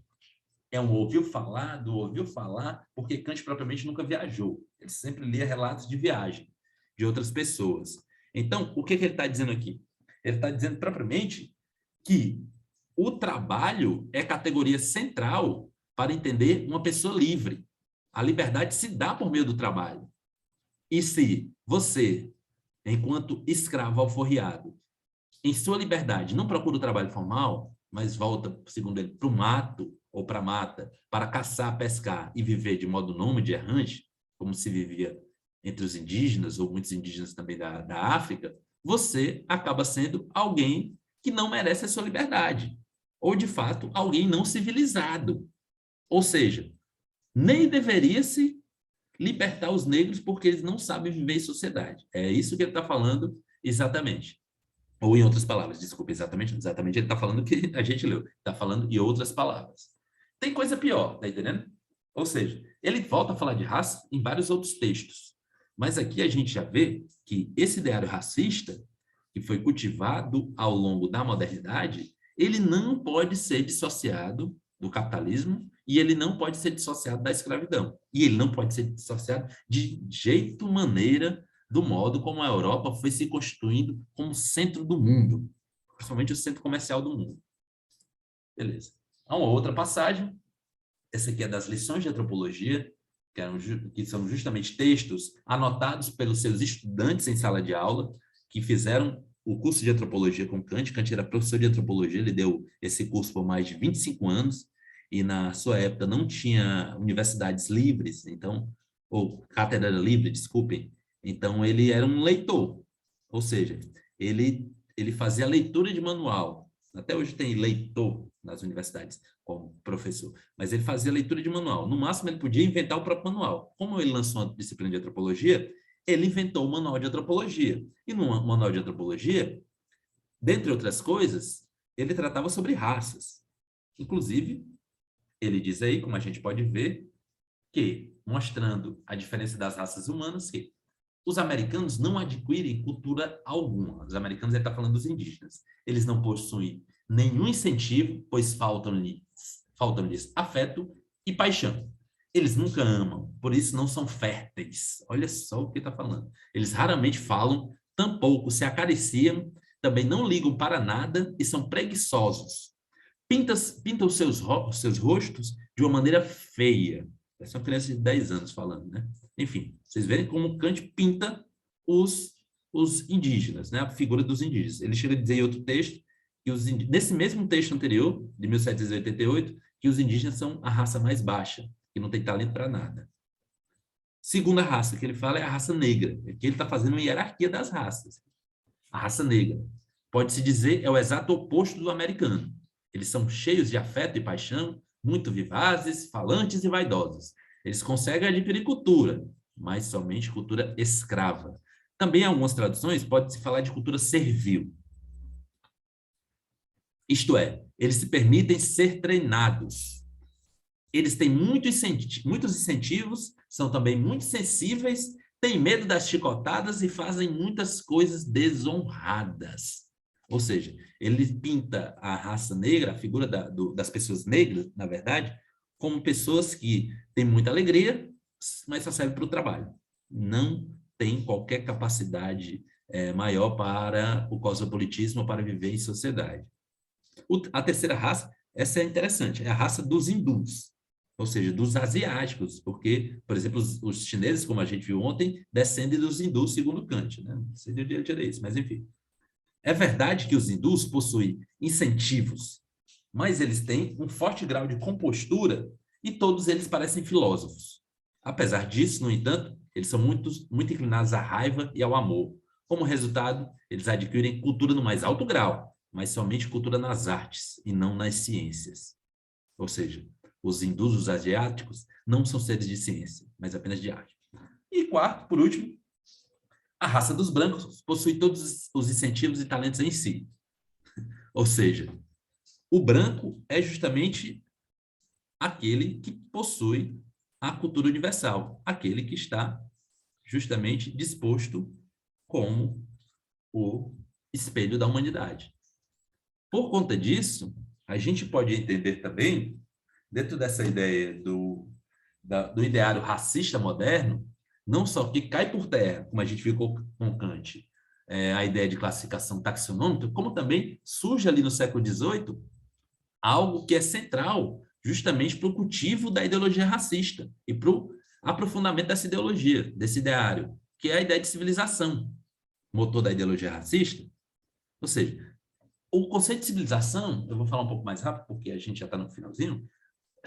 é um ouviu falar, porque Kant propriamente nunca viajou. Ele sempre lia relatos de viagem de outras pessoas. Então, o que ele está dizendo aqui? Ele está dizendo propriamente que o trabalho é categoria central para entender uma pessoa livre. A liberdade se dá por meio do trabalho. E se você, enquanto escravo alforriado, em sua liberdade, não procura o trabalho formal, mas volta, segundo ele, para o mato ou para a mata, para caçar, pescar e viver de modo nômade, errante, como se vivia entre os indígenas, ou muitos indígenas também da África, você acaba sendo alguém que não merece a sua liberdade. Ou, de fato, alguém não civilizado. Ou seja, nem deveria se libertar os negros porque eles não sabem viver em sociedade. É isso que ele está falando exatamente. Ou em outras palavras, desculpa, exatamente ele está falando o que a gente leu. Está falando em outras palavras. Tem coisa pior, tá entendendo? Ou seja, ele volta a falar de raça em vários outros textos. Mas aqui a gente já vê que esse ideário racista, que foi cultivado ao longo da modernidade, ele não pode ser dissociado do capitalismo e ele não pode ser dissociado da escravidão. E ele não pode ser dissociado de jeito, maneira, do modo como a Europa foi se constituindo como centro do mundo, principalmente o centro comercial do mundo. Beleza. Há uma outra passagem, essa aqui é das lições de antropologia, que são justamente textos anotados pelos seus estudantes em sala de aula, que fizeram o curso de antropologia com Kant. Kant era professor de antropologia, ele deu esse curso por mais de 25 anos, e na sua época não tinha universidades livres, então, ou cátedra livre, desculpem, então ele era um leitor, ou seja, ele fazia leitura de manual. Até hoje tem leitor nas universidades como professor, mas ele fazia leitura de manual. No máximo, ele podia inventar o próprio manual. Como ele lançou uma disciplina de antropologia, ele inventou o manual de antropologia. E no manual de antropologia, dentre outras coisas, ele tratava sobre raças. Inclusive, ele diz aí, como a gente pode ver, que, mostrando a diferença das raças humanas, que os americanos não adquirem cultura alguma. Os americanos, ele está falando dos indígenas. Eles não possuem nenhum incentivo, pois faltam-lhes afeto e paixão. Eles nunca amam, por isso não são férteis. Olha só o que está falando. Eles raramente falam, tampouco se acariciam, também não ligam para nada e são preguiçosos. Pintam seus rostos de uma maneira feia. Essa é uma criança de 10 anos falando, né? Enfim, vocês veem como Kant pinta os indígenas, né? A figura dos indígenas. Ele chega a dizer em outro texto, que nesse mesmo texto anterior, de 1788, que os indígenas são a raça mais baixa, que não tem talento para nada. Segunda raça que ele fala é a raça negra, que ele está fazendo uma hierarquia das raças. A raça negra, pode-se dizer, é o exato oposto do americano. Eles são cheios de afeto e paixão, muito vivazes, falantes e vaidosos. Eles conseguem adquirir cultura, mas somente cultura escrava. Também em algumas traduções pode-se falar de cultura servil. Isto é, eles se permitem ser treinados. Eles têm muitos incentivos, são também muito sensíveis, têm medo das chicotadas e fazem muitas coisas desonradas. Ou seja, ele pinta a raça negra, a figura das pessoas negras, na verdade, como pessoas que têm muita alegria, mas só servem para o trabalho. Não tem qualquer capacidade maior para o cosmopolitismo, para viver em sociedade. A terceira raça, essa é interessante, é a raça dos hindus, ou seja, dos asiáticos, porque, por exemplo, os chineses, como a gente viu ontem, descendem dos hindus, segundo Kant, né? Não sei de onde ele tira isso, mas enfim. É verdade que os hindus possuem incentivos, mas eles têm um forte grau de compostura e todos eles parecem filósofos. Apesar disso, no entanto, eles são muito inclinados à raiva e ao amor. Como resultado, eles adquirem cultura no mais alto grau, mas somente cultura nas artes e não nas ciências. Ou seja, os hindus, os asiáticos, não são seres de ciência, mas apenas de arte. E quarto, por último, a raça dos brancos possui todos os incentivos e talentos em si. Ou seja, o branco é justamente aquele que possui a cultura universal, aquele que está justamente disposto como o espelho da humanidade. Por conta disso, a gente pode entender também, dentro dessa ideia do ideário racista moderno, não só que cai por terra, como a gente ficou com Kant, a ideia de classificação taxonômica, como também surge ali no século XVIII algo que é central justamente para o cultivo da ideologia racista e para o aprofundamento dessa ideologia, desse ideário, que é a ideia de civilização, motor da ideologia racista. Ou seja, o conceito de civilização, eu vou falar um pouco mais rápido, porque a gente já está no finalzinho,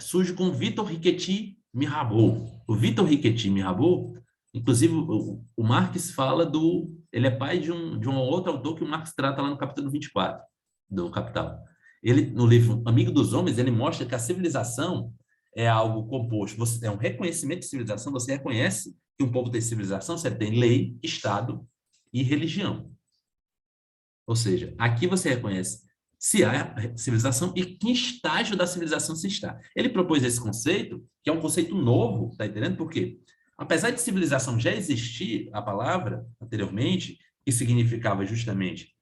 surge com Victor Riquetti Mirabeau. O Victor Riquetti Mirabeau, inclusive, o Marx fala ele é pai de um outro autor que o Marx trata lá no capítulo 24 do Capital. Ele, no livro Amigo dos Homens, ele mostra que a civilização é algo composto, é um reconhecimento de civilização, você reconhece que um povo tem civilização, você tem lei, Estado e religião. Ou seja, aqui você reconhece se há civilização e que estágio da civilização se está. Ele propôs esse conceito, que é um conceito novo, tá entendendo? Por quê? Apesar de civilização já existir, a palavra, anteriormente, que significava justamente,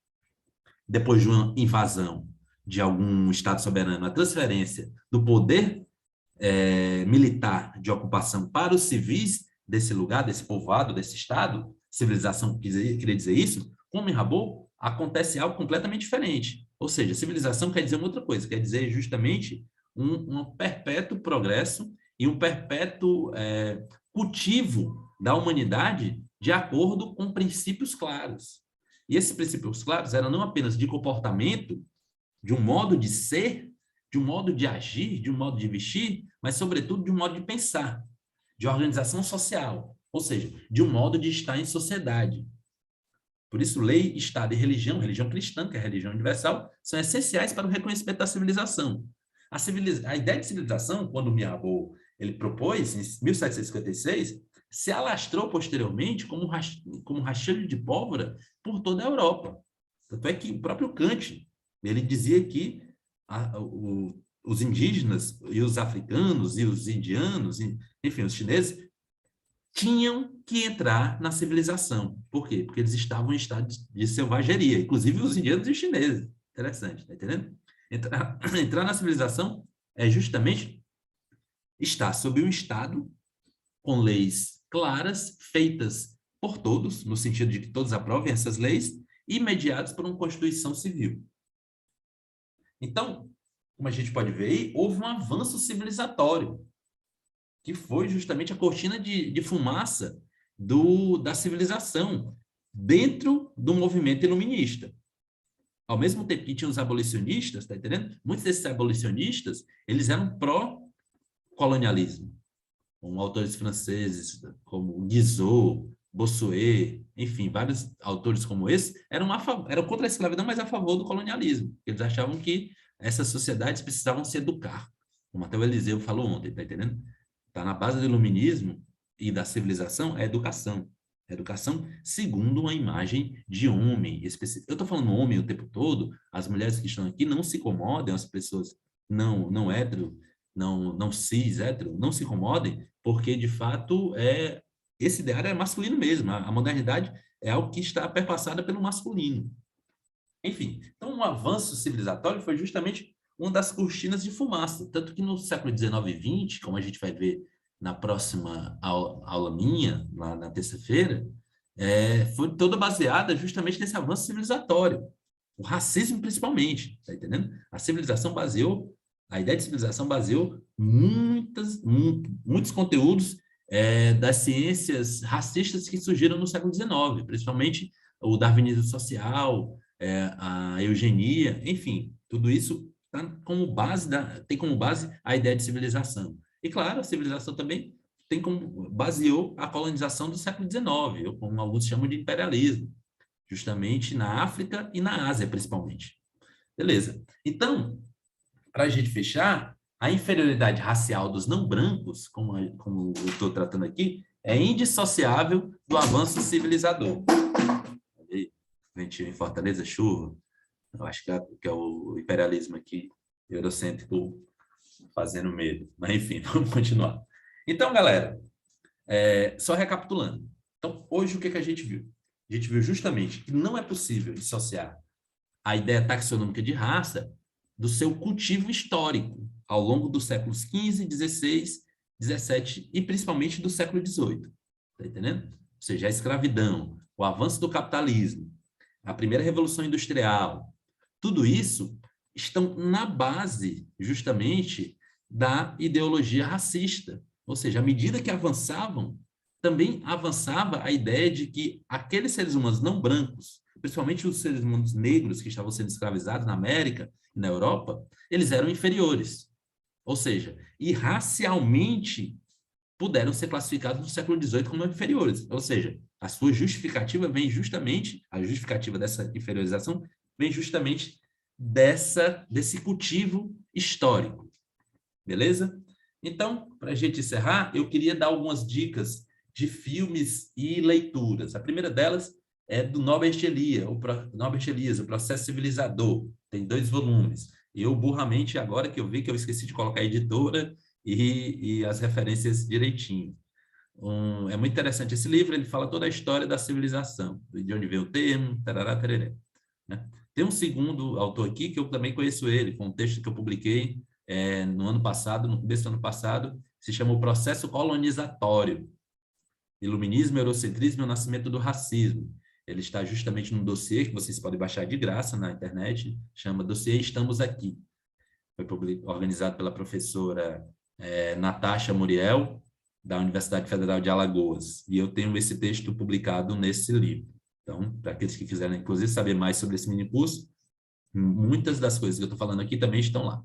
depois de uma invasão, de algum Estado soberano a transferência do poder militar de ocupação para os civis desse lugar, desse povoado, desse Estado, civilização queria dizer isso, como em Rabot, acontece algo completamente diferente. Ou seja, civilização quer dizer uma outra coisa, quer dizer justamente um perpétuo progresso e um perpétuo cultivo da humanidade de acordo com princípios claros. E esses princípios claros eram não apenas de comportamento, de um modo de ser, de um modo de agir, de um modo de vestir, mas, sobretudo, de um modo de pensar, de organização social, ou seja, de um modo de estar em sociedade. Por isso, lei, Estado e religião, religião cristã, que é a religião universal, são essenciais para o reconhecimento da civilização. A ideia de civilização, quando Mirabeau ele propôs, em 1756, se alastrou posteriormente como rastilho de pólvora por toda a Europa. Tanto é que o próprio Kant, ele dizia que os indígenas e os africanos e os indianos, enfim, os chineses, tinham que entrar na civilização. Por quê? Porque eles estavam em estado de selvageria, inclusive os indianos e os chineses. Interessante, tá entendendo? Entrar na civilização é justamente estar sob um Estado com leis claras, feitas por todos, no sentido de que todos aprovem essas leis, e mediadas por uma Constituição Civil. Então, como a gente pode ver aí, houve um avanço civilizatório, que foi justamente a cortina de fumaça da civilização dentro do movimento iluminista. Ao mesmo tempo que tinha os abolicionistas, tá entendendo? Muitos desses abolicionistas, eles eram pró-colonialismo, como autores franceses, como Guizot, Bossuet, enfim, vários autores como esse, eram contra a escravidão, mas a favor do colonialismo. Eles achavam que essas sociedades precisavam se educar, como até o Eliseu falou ontem, tá entendendo? Está na base do iluminismo e da civilização é a educação. A educação segundo uma imagem de homem específico. Eu estou falando homem o tempo todo, as mulheres que estão aqui não se incomodem, as pessoas não hétero, não cis, hétero, não se incomodem, porque, de fato, esse ideário é masculino mesmo. A modernidade é algo que está perpassada pelo masculino. Enfim, então, um avanço civilizatório foi justamente uma das cortinas de fumaça. Tanto que no século XIX e XX, como a gente vai ver na próxima aula minha, lá na terça-feira, foi toda baseada justamente nesse avanço civilizatório. O racismo, principalmente, tá entendendo? A ideia de civilização baseou muitos conteúdos das ciências racistas que surgiram no século XIX, principalmente o darwinismo social, a eugenia, enfim, tudo isso tem como base a ideia de civilização. E, claro, a civilização também baseou a colonização do século XIX, ou como alguns chamam de imperialismo, justamente na África e na Ásia, principalmente. Beleza. Então, para a gente fechar, a inferioridade racial dos não brancos, como eu estou tratando aqui, é indissociável do avanço civilizador. Ventinho em Fortaleza, chuva. Eu acho que é o imperialismo aqui, eurocêntrico, fazendo medo. Mas, enfim, vamos continuar. Então, galera, só recapitulando. Então, hoje, o que a gente viu? A gente viu justamente que não é possível dissociar a ideia taxonômica de raça do seu cultivo histórico ao longo dos séculos XV, XVI, XVII e principalmente do século XVIII. Tá entendendo? Ou seja, a escravidão, o avanço do capitalismo, a primeira revolução industrial, tudo isso estão na base, justamente, da ideologia racista. Ou seja, à medida que avançavam, também avançava a ideia de que aqueles seres humanos não brancos, principalmente os seres humanos negros que estavam sendo escravizados na América e na Europa, eles eram inferiores. Ou seja, e racialmente puderam ser classificados no século XVIII como inferiores. Ou seja, a sua justificativa a justificativa dessa inferiorização vem justamente desse cultivo histórico. Beleza? Então, para a gente encerrar, eu queria dar algumas dicas de filmes e leituras. A primeira delas é do Norbert Elias, O Processo Civilizador. Tem 2 volumes. Eu, burramente, agora que eu vi que eu esqueci de colocar a editora e as referências direitinho. É muito interessante esse livro, ele fala toda a história da civilização, de onde veio o termo, tarará, tereré, né? Tem um segundo autor aqui que eu também conheço ele, foi um texto que eu publiquei no ano passado, no começo do ano passado, se chama O Processo Colonizatório, Iluminismo, Eurocentrismo e o Nascimento do Racismo. Ele está justamente num dossiê que vocês podem baixar de graça na internet, chama Dossiê Estamos Aqui. Foi organizado pela professora Natasha Muriel, da Universidade Federal de Alagoas. E eu tenho esse texto publicado nesse livro. Então, para aqueles que quiserem, inclusive, saber mais sobre esse mini curso, muitas das coisas que eu estou falando aqui também estão lá.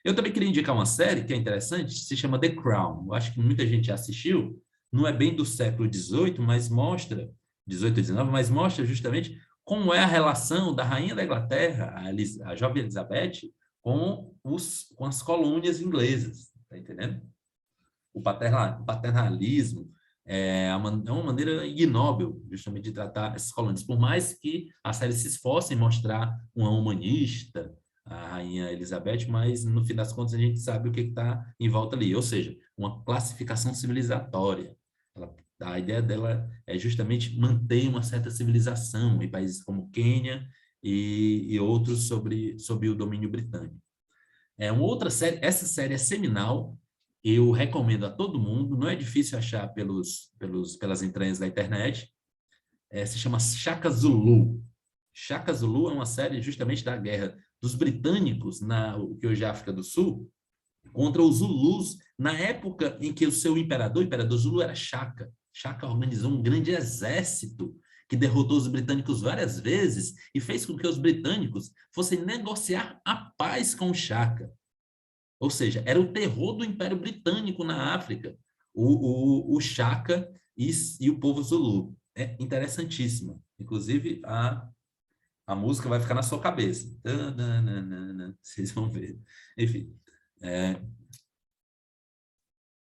Eu também queria indicar uma série que é interessante, se chama The Crown. Eu acho que muita gente já assistiu. Não é bem do século XVIII, mas mostra, 18 e 19, mas mostra justamente como é a relação da rainha da Inglaterra, a jovem Elizabeth, com as colônias inglesas. Está entendendo? O paternalismo é uma maneira ignóbil, justamente, de tratar essas colônias. Por mais que a série se esforce em mostrar uma humanista, a rainha Elizabeth, mas no fim das contas a gente sabe o que está em volta ali, ou seja, uma classificação civilizatória. A ideia dela é justamente manter uma certa civilização em países como Quênia e outros sob o domínio britânico. Uma outra série, essa série é seminal, eu recomendo a todo mundo, não é difícil achar pelas entranhas da internet, se chama Shaka Zulu. Shaka Zulu é uma série justamente da guerra dos britânicos, o que hoje é a África do Sul, contra os Zulus, na época em que o seu imperador, o imperador Zulu, era Shaka. Shaka organizou um grande exército que derrotou os britânicos várias vezes e fez com que os britânicos fossem negociar a paz com o Shaka. Ou seja, era o terror do Império Britânico na África, o Shaka e o povo Zulu. É interessantíssimo. Inclusive, a música vai ficar na sua cabeça. Vocês vão ver. Enfim.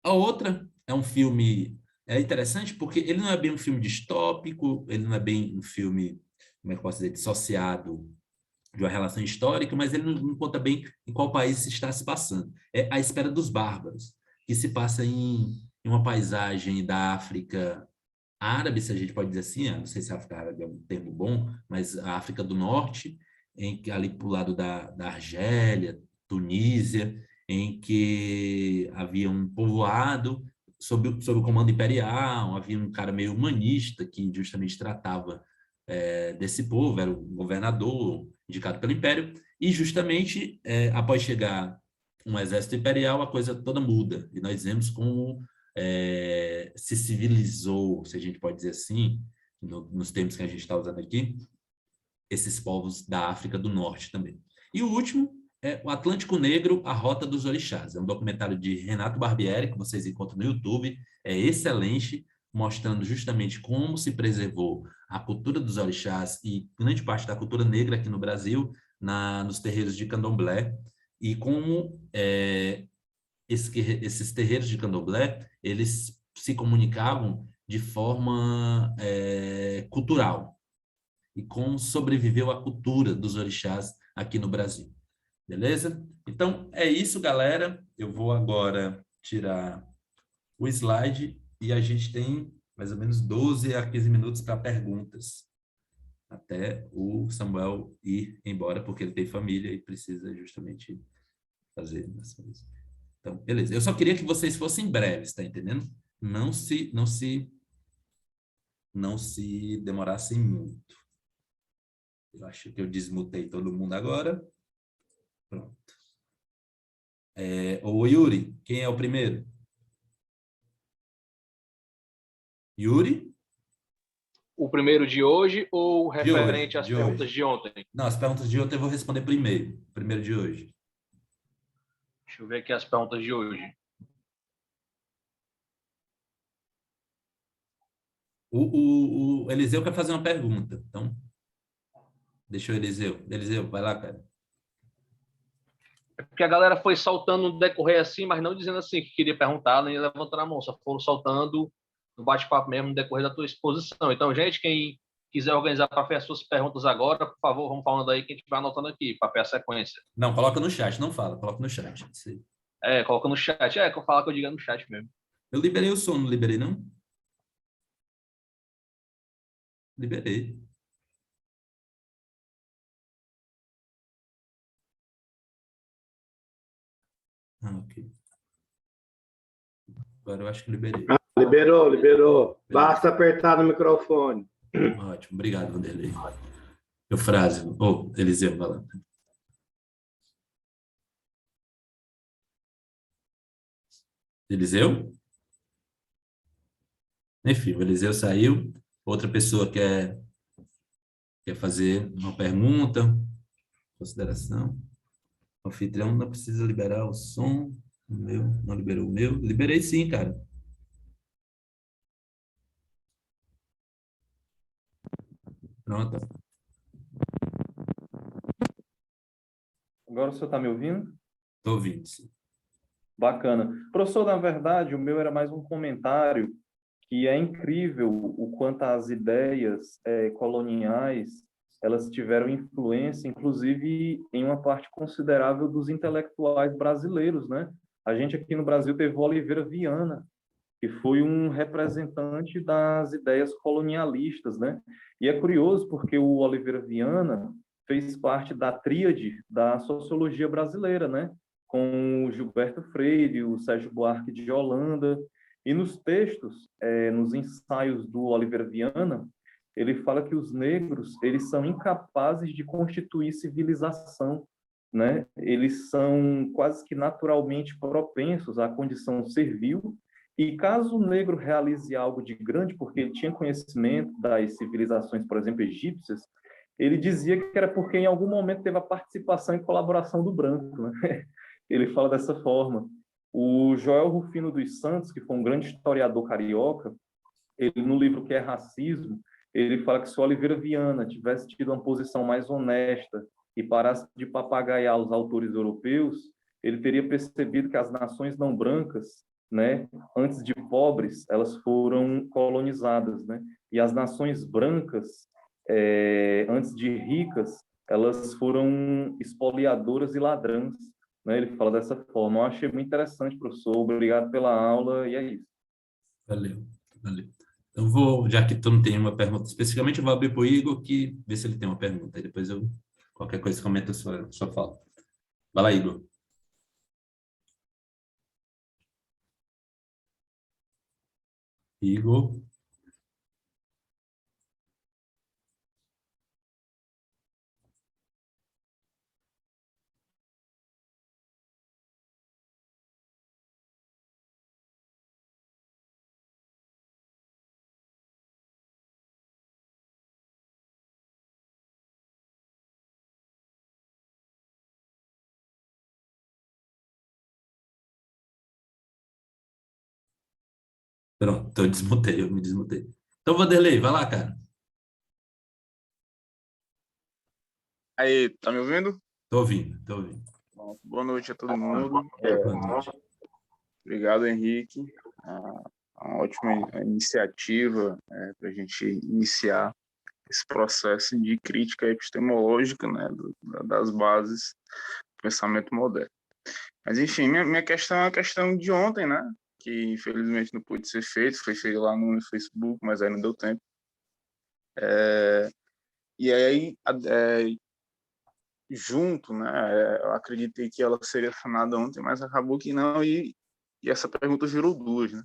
A outra é um filme interessante porque ele não é bem um filme distópico, ele não é bem um filme, como é que eu posso dizer, dissociado de uma relação histórica, mas ele não conta bem em qual país está se passando. É A Espera dos Bárbaros, que se passa em uma paisagem da África árabe, se a gente pode dizer assim, não sei se África árabe é um termo bom, mas a África do Norte, ali para o lado da Argélia, Tunísia, em que havia um povoado sob o comando imperial, havia um cara meio humanista que justamente tratava desse povo, era o governador indicado pelo Império, e justamente após chegar um exército imperial, a coisa toda muda, e nós vemos como se civilizou, se a gente pode dizer assim, nos termos que a gente está usando aqui, esses povos da África do Norte também. E o último é O Atlântico Negro, A Rota dos Orixás. É um documentário de Renato Barbieri, que vocês encontram no YouTube. É excelente, mostrando justamente como se preservou a cultura dos orixás e grande parte da cultura negra aqui no Brasil, nos terreiros de candomblé, e como esses terreiros de candomblé, eles se comunicavam de forma cultural, e como sobreviveu a cultura dos orixás aqui no Brasil. Beleza? Então, é isso, galera. Eu vou agora tirar o slide e a gente tem mais ou menos 12 a 15 minutos para perguntas, até o Samuel ir embora, porque ele tem família e precisa justamente fazer as coisas. Então, beleza. Eu só queria que vocês fossem breves, tá entendendo? Não se demorassem muito. Eu acho que eu desmutei todo mundo agora. Pronto. Ô Yuri, quem é o primeiro? Yuri? O primeiro de hoje ou De hoje, referente às de perguntas hoje. de ontem? Não, as perguntas de ontem eu vou responder primeiro. Primeiro de hoje. Deixa eu ver aqui as perguntas de hoje. O Eliseu quer fazer uma pergunta. Então, deixa o Eliseu. Eliseu, vai lá, cara. É porque a galera foi soltando no decorrer assim, mas não dizendo assim que queria perguntar, nem levantando a mão, só foram soltando no bate-papo mesmo no decorrer da tua exposição. Então, gente, quem quiser organizar para fazer as suas perguntas agora, por favor, vamos falando aí que a gente vai anotando aqui, para ver a sequência. Não, coloca no chat, não fala, coloca no chat. Coloca no chat. Que eu falo que eu diga no chat mesmo. Eu liberei o som, não liberei, não? Liberei. Ok. Agora eu acho que liberei. Liberou. Basta apertar no microfone. Ótimo. Obrigado, Vanderlei. Eufrásio. Ou Eliseu, vai lá. Eliseu? Enfim, o Eliseu saiu. Outra pessoa quer fazer uma pergunta, consideração. O anfitrião não precisa liberar o som. O meu, não liberou o meu. Liberei sim, cara. Pronto. Agora o senhor está me ouvindo? Estou ouvindo, sim. Bacana. Professor, na verdade, o meu era mais um comentário que é incrível o quanto as ideias coloniais elas tiveram influência, inclusive, em uma parte considerável dos intelectuais brasileiros, né? A gente aqui no Brasil teve o Oliveira Viana, que foi um representante das ideias colonialistas, né? E é curioso porque o Oliveira Viana fez parte da tríade da sociologia brasileira, né? Com o Gilberto Freire, o Sérgio Buarque de Holanda, e nos textos, nos ensaios do Oliveira Viana, ele fala que os negros eles são incapazes de constituir civilização, né? Eles são quase que naturalmente propensos à condição servil e caso o negro realize algo de grande, porque ele tinha conhecimento das civilizações, por exemplo, egípcias, ele dizia que era porque em algum momento teve a participação e colaboração do branco, né? Ele fala dessa forma. O Joel Rufino dos Santos, que foi um grande historiador carioca, ele no livro que é Racismo, ele fala que se o Oliveira Viana tivesse tido uma posição mais honesta e parasse de papagaiar os autores europeus, ele teria percebido que as nações não brancas, né, antes de pobres, elas foram colonizadas, né? E as nações brancas, antes de ricas, elas foram espoliadoras e ladrãs, né? Ele fala dessa forma. Eu achei muito interessante, professor. Obrigado pela aula e é isso. Valeu, valeu. Então, vou, já que tu não tem uma pergunta especificamente, eu vou abrir para o Igor, que ver se ele tem uma pergunta. Aí depois eu, qualquer coisa, comenta a sua fala. Vai lá, Igor. Igor. Pronto, eu desmutei, eu me desmutei. Então, Vanderlei, vai lá, cara. Aí, tá me ouvindo? Tô ouvindo, tô ouvindo. Bom, boa noite a todo mundo. Boa noite. Obrigado, Henrique. Uma ótima iniciativa para a gente iniciar esse processo de crítica epistemológica, né, das bases do pensamento moderno. Mas, enfim, minha questão é uma questão de ontem, né, que infelizmente não pôde ser feito, foi feito lá no Facebook, mas aí não deu tempo. E aí, junto, né? Eu acreditei que ela seria sanada ontem, mas acabou que não, e essa pergunta virou duas, né?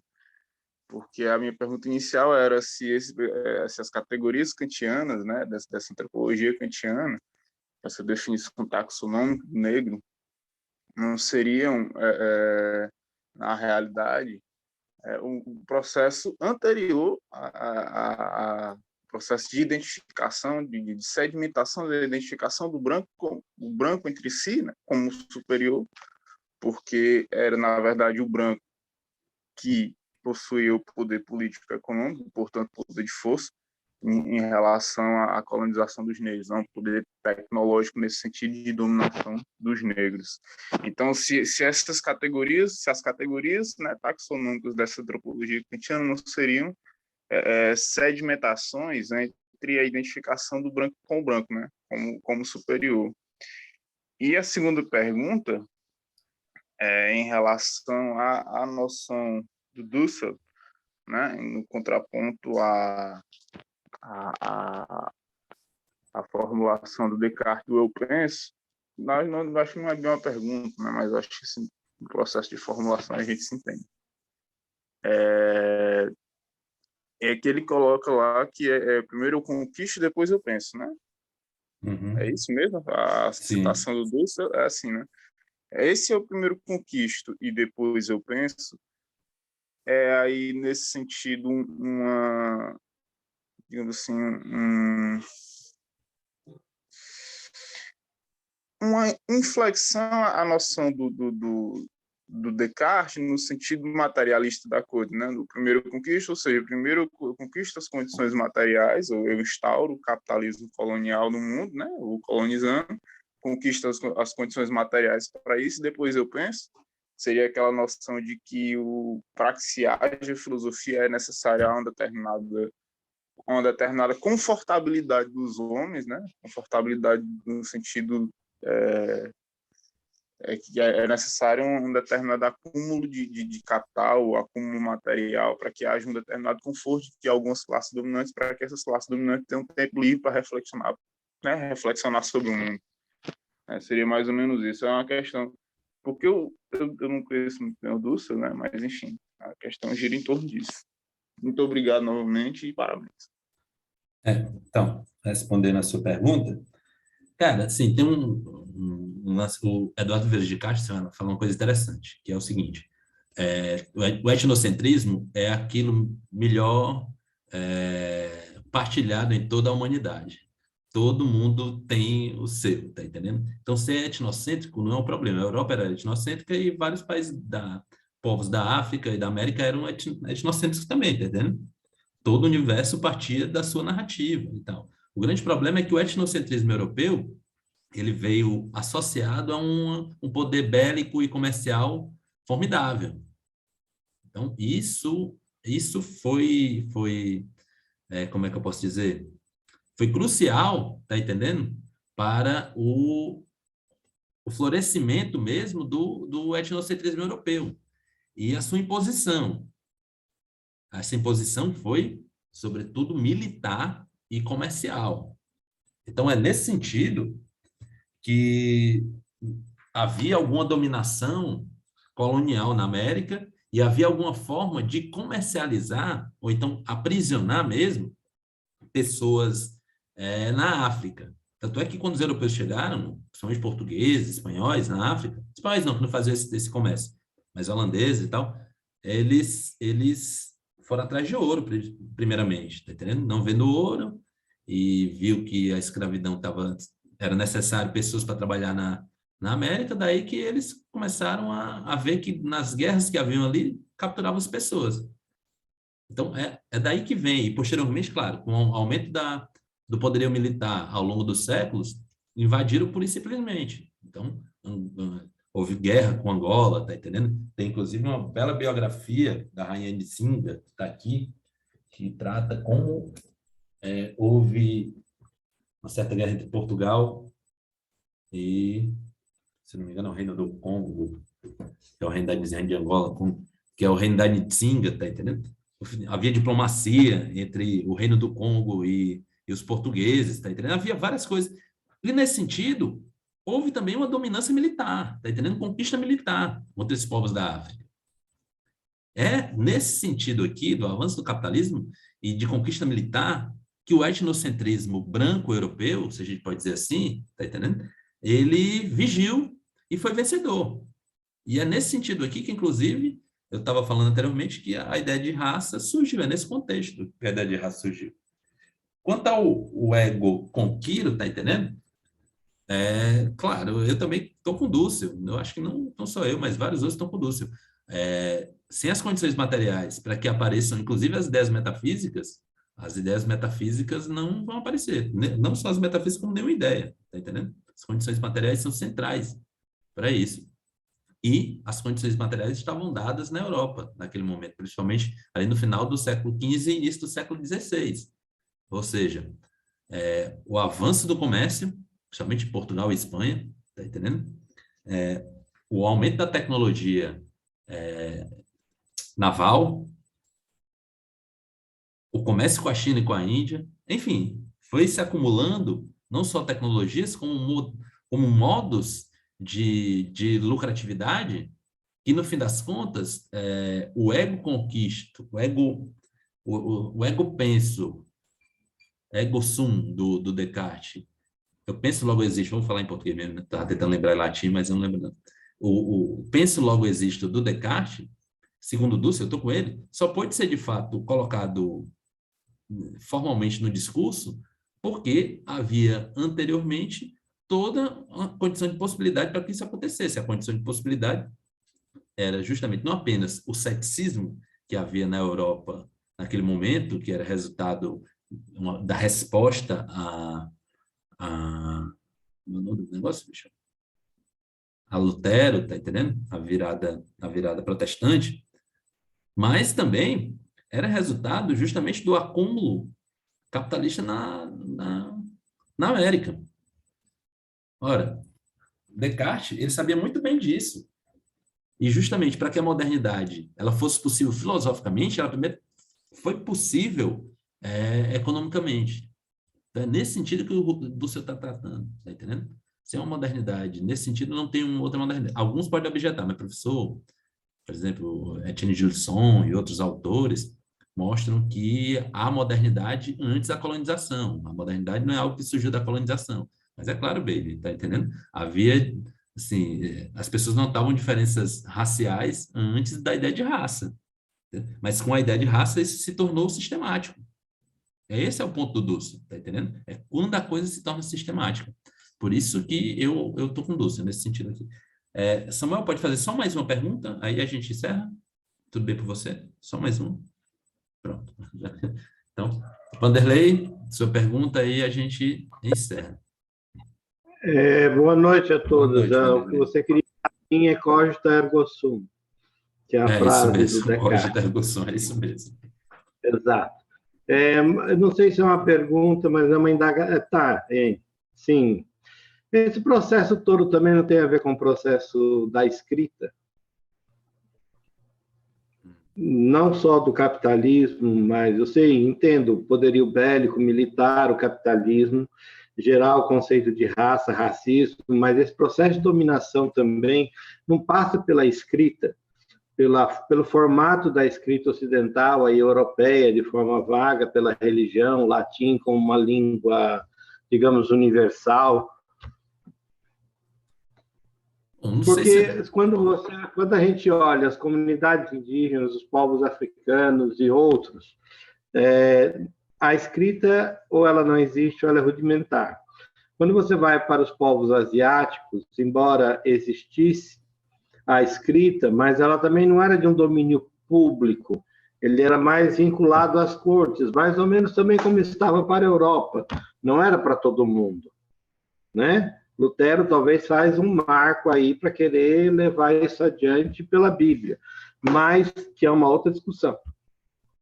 Porque a minha pergunta inicial era se as categorias kantianas, né, dessa antropologia kantiana, essa definição taxonômica do negro, não seriam, na realidade, um processo anterior a processo de identificação, de sedimentação da identificação do branco, o branco entre si, né, como superior, porque era, na verdade, o branco que possuía o poder político e econômico, portanto, poder de força, em relação à colonização dos negros, não poder tecnológico nesse sentido de dominação dos negros. Então, se as categorias, né, taxonômicas dessa antropologia kantiana não seriam sedimentações, né, entre a identificação do branco com o branco, né, como superior. E a segunda pergunta em relação à noção do Dussel, né, no contraponto à formulação do Descartes do eu penso, não acho que não é bem uma pergunta, né, mas acho que assim, no processo de formulação a gente se entende. É que ele coloca lá que primeiro eu conquisto, depois eu penso, né? Uhum. É isso mesmo? A Sim. citação do Dussel é assim, né? Esse é o primeiro conquisto e depois eu penso. Aí, nesse sentido, digamos assim, uma inflexão à noção do Descartes no sentido materialista da coisa, né? Do primeiro conquista, ou seja, primeiro eu conquisto as condições materiais, ou eu instauro o capitalismo colonial no mundo, né? O colonizando, conquisto as condições materiais para isso, e depois eu penso. Seria aquela noção de que para que se haja filosofia é necessária uma determinada confortabilidade dos homens, né? Confortabilidade no sentido que é necessário um determinado acúmulo de capital, acúmulo material, para que haja um determinado conforto de algumas classes dominantes, para que essas classes dominantes tenham tempo livre para reflexionar, né? Reflexionar sobre o mundo. Seria mais ou menos isso. É uma questão, porque eu não conheço muito bem o Dussel, né? Mas, enfim, a questão gira em torno disso. Muito obrigado novamente e parabéns. Então, respondendo a sua pergunta, cara, assim, tem um lance, o Eduardo Vieira de Castro falou uma coisa interessante, que é o seguinte, o etnocentrismo é aquilo melhor partilhado em toda a humanidade. Todo mundo tem o seu, tá entendendo? Então, ser etnocêntrico não é um problema. A Europa era etnocêntrica e vários países povos da África e da América eram etnocêntricos também, tá entendendo? Todo o universo partia da sua narrativa e tal. O grande problema é que o etnocentrismo europeu ele veio associado a um poder bélico e comercial formidável. Então, isso foi como é que eu posso dizer? Foi crucial, tá entendendo? Para o florescimento mesmo do etnocentrismo europeu e a sua imposição. Essa imposição foi, sobretudo, militar e comercial. Então, é nesse sentido que havia alguma dominação colonial na América e havia alguma forma de comercializar, ou então aprisionar mesmo, pessoas na África. Tanto é que quando os europeus chegaram, principalmente portugueses, espanhóis na África, espanhóis não, que não faziam esse comércio, mas holandeses e tal, eles foram atrás de ouro, primeiramente, tá entendendo? Não vendo ouro, e viu que a escravidão era necessário pessoas para trabalhar na América, daí que eles começaram a ver que nas guerras que haviam ali, capturavam as pessoas. Então, é daí que vem, e posteriormente, claro, com o aumento do poderio militar ao longo dos séculos, invadiram pura e simplesmente. Então, houve guerra com Angola, tá entendendo? Tem, inclusive, uma bela biografia da Rainha Nzinga, que está aqui, que trata como houve uma certa guerra entre Portugal e, se não me engano, o Reino do Congo, que é o Reino da Nzinga de Angola, que é o Reino da Nzinga, tá entendendo? Havia diplomacia entre o Reino do Congo e os portugueses, tá entendendo? Havia várias coisas. E, nesse sentido, houve também uma dominância militar, tá entendendo? Conquista militar contra esses povos da África. Nesse sentido aqui, do avanço do capitalismo e de conquista militar, que o etnocentrismo branco europeu, se a gente pode dizer assim, tá entendendo? Ele vigiu e foi vencedor. E é nesse sentido aqui que, inclusive, eu estava falando anteriormente que a ideia de raça surgiu, é nesse contexto que a ideia de raça surgiu. Quanto ao ego conquiro, tá entendendo? Claro, eu também estou com o Dussel. Eu acho que não só eu, mas vários outros estão com o Dussel. Sem as condições materiais para que apareçam, inclusive, as ideias metafísicas não vão aparecer. Não só as metafísicas, como nenhuma ideia, tá entendendo? As condições materiais são centrais para isso. E as condições materiais estavam dadas na Europa, naquele momento, principalmente ali no final do século XV e início do século XVI. Ou seja, o avanço do comércio, principalmente Portugal e Espanha, tá entendendo? O aumento da tecnologia naval, o comércio com a China e com a Índia, enfim, foi se acumulando não só tecnologias, como modos de lucratividade que, no fim das contas, o ego conquisto, o ego penso, ego sum do Descartes, eu penso logo existo, vamos falar em português mesmo, né? Estava tentando lembrar em latim, mas eu não lembro não. O penso logo existo do Descartes, segundo Dussel, eu estou com ele, só pode ser de fato colocado formalmente no discurso, porque havia anteriormente toda a condição de possibilidade para que isso acontecesse. A condição de possibilidade era justamente não apenas o ceticismo que havia na Europa naquele momento, que era resultado da resposta o nome do negócio, bicho? A Lutero, tá entendendo? A virada protestante, mas também era resultado justamente do acúmulo capitalista na América. Ora, Descartes, ele sabia muito bem disso. E justamente para que a modernidade ela fosse possível filosoficamente, ela primeiro foi possível economicamente. Então, é nesse sentido que o Dussel está tratando, tá entendendo? Se é uma modernidade, nesse sentido não tem outra modernidade. Alguns podem objetar, mas professor, por exemplo, Etienne Gilson e outros autores mostram que há modernidade antes da colonização. A modernidade não é algo que surgiu da colonização. Mas é claro, baby, tá entendendo? Havia, assim, as pessoas notavam diferenças raciais antes da ideia de raça. Mas com a ideia de raça isso se tornou sistemático. Esse é o ponto do Dussel, tá entendendo? É quando a coisa se torna sistemática. Por isso que eu tô com o Dussel nesse sentido aqui. Samuel, pode fazer só mais uma pergunta? Aí a gente encerra? Tudo bem por você? Só mais uma? Pronto. Então, Vanderlei, sua pergunta aí a gente encerra. Boa noite a todos. Boa noite, O que você queria falar é cogito ergo sum, que é a frase do isso mesmo, Descartes. é isso mesmo. Exato. Eu não sei se é uma pergunta, mas é uma indagação. Sim. Esse processo todo também não tem a ver com o processo da escrita? Não só do capitalismo, mas eu sei, entendo o poderio bélico, militar, o capitalismo, gerar o conceito de raça, racismo, mas esse processo de dominação também não passa pela escrita, pelo formato da escrita ocidental e europeia, de forma vaga, pela religião, o latim como uma língua, digamos, universal. Porque quando a gente olha as comunidades indígenas, os povos africanos e outros, a escrita ou ela não existe ou ela é rudimentar. Quando você vai para os povos asiáticos, embora existisse a escrita, mas ela também não era de um domínio público, ele era mais vinculado às cortes, mais ou menos também como estava para a Europa, não era para todo mundo, né? Lutero talvez faz um marco aí para querer levar isso adiante pela Bíblia, mas que é uma outra discussão.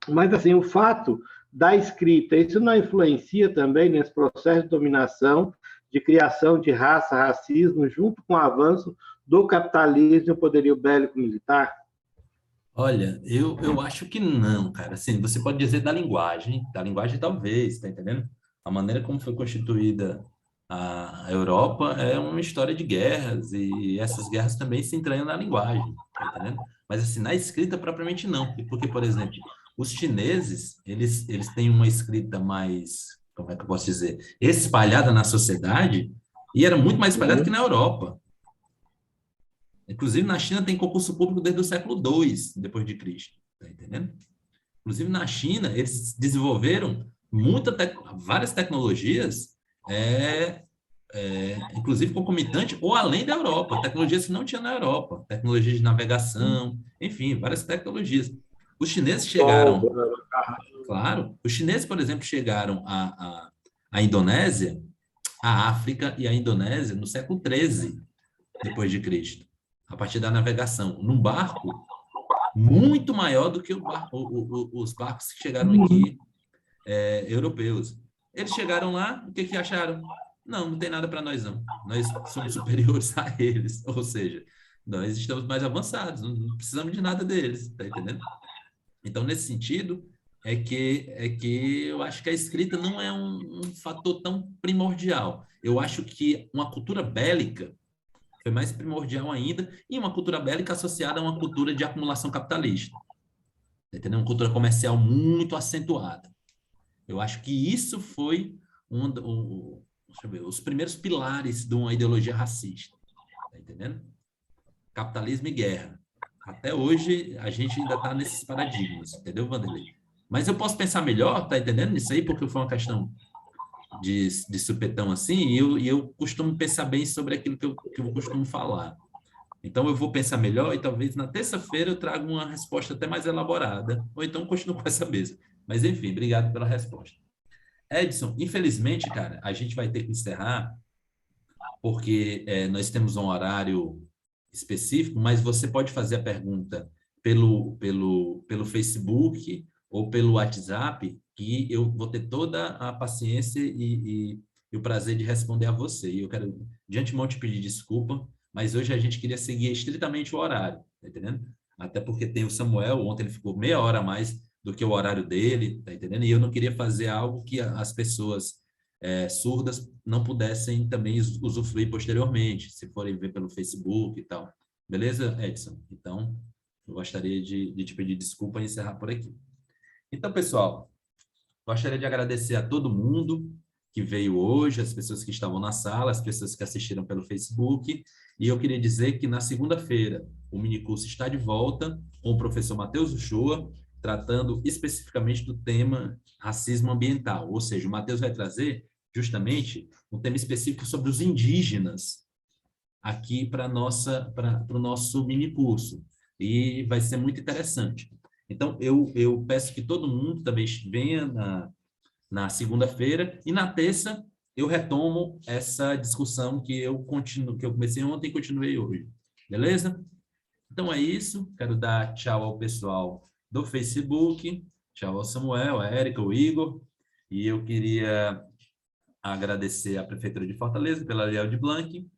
Mas, assim, o fato da escrita, isso não influencia também nesse processo de dominação, de criação de raça, racismo, junto com o avanço do capitalismo e o poderio bélico militar? Olha, eu acho que não, cara. Assim, você pode dizer da linguagem talvez, tá entendendo? A maneira como foi constituída a Europa é uma história de guerras e essas guerras também se entranham na linguagem, tá entendendo? Mas assim, na escrita propriamente não, porque, por exemplo, os chineses, eles têm uma escrita mais, como é que eu posso dizer, espalhada na sociedade e era muito mais espalhada que na Europa. Inclusive, na China tem concurso público desde o século II, depois de Cristo, tá entendendo? Inclusive, na China, eles desenvolveram várias tecnologias, inclusive concomitante ou além da Europa, tecnologias que não tinha na Europa, tecnologias de navegação, enfim, várias tecnologias. Os chineses chegaram, claro, os chineses, por exemplo, chegaram à Indonésia, à África e à Indonésia no século XIII, depois de Cristo, a partir da navegação, num barco muito maior do que os barcos que chegaram aqui, europeus. Eles chegaram lá, o que acharam? Não tem nada para nós, não. Nós somos superiores a eles, ou seja, nós estamos mais avançados, não precisamos de nada deles, tá entendendo? Então, nesse sentido, é que eu acho que a escrita não é um fator tão primordial. Eu acho que uma cultura bélica, foi mais primordial ainda, e uma cultura bélica associada a uma cultura de acumulação capitalista. Tá entendendo? Uma cultura comercial muito acentuada. Eu acho que isso foi deixa eu ver, os primeiros pilares de uma ideologia racista. Tá entendendo? Capitalismo e guerra. Até hoje, a gente ainda está nesses paradigmas, entendeu, Vanderlei? Mas eu posso pensar melhor, tá entendendo nisso aí? Porque foi uma questão de supetão assim, e eu costumo pensar bem sobre aquilo que eu costumo falar. Então, eu vou pensar melhor e talvez na terça-feira eu traga uma resposta até mais elaborada, ou então continuo com essa mesma. Mas, enfim, obrigado pela resposta. Edson, infelizmente, cara, a gente vai ter que encerrar, porque nós temos um horário específico, mas você pode fazer a pergunta pelo Facebook ou pelo WhatsApp, que eu vou ter toda a paciência e o prazer de responder a você. E eu quero, de antemão, te pedir desculpa, mas hoje a gente queria seguir estritamente o horário, tá entendendo? Até porque tem o Samuel, ontem ele ficou meia hora a mais do que o horário dele, tá entendendo? E eu não queria fazer algo que as pessoas surdas não pudessem também usufruir posteriormente, se forem ver pelo Facebook e tal. Beleza, Edson? Então, eu gostaria de te pedir desculpa e encerrar por aqui. Então, pessoal, gostaria de agradecer a todo mundo que veio hoje, as pessoas que estavam na sala, as pessoas que assistiram pelo Facebook, e eu queria dizer que na segunda-feira o minicurso está de volta com o professor Matheus Uchoa, tratando especificamente do tema racismo ambiental, ou seja, o Matheus vai trazer justamente um tema específico sobre os indígenas aqui para o nosso mini curso, e vai ser muito interessante. Então, eu peço que todo mundo também venha na segunda-feira, e na terça eu retomo essa discussão que eu comecei ontem e continuei hoje. Beleza? Então é isso, quero dar tchau ao pessoal do Facebook, tchau ao Samuel, a Érica, o Igor, e eu queria agradecer à Prefeitura de Fortaleza pela Lei Aldir Blanc,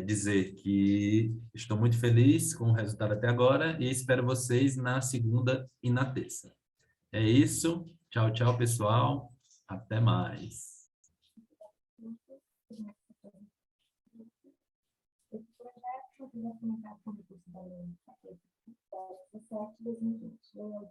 dizer que estou muito feliz com o resultado até agora e espero vocês na segunda e na terça. É isso, tchau, tchau, pessoal, até mais. Esse projeto foi comentado com o recurso da lei 17/2020.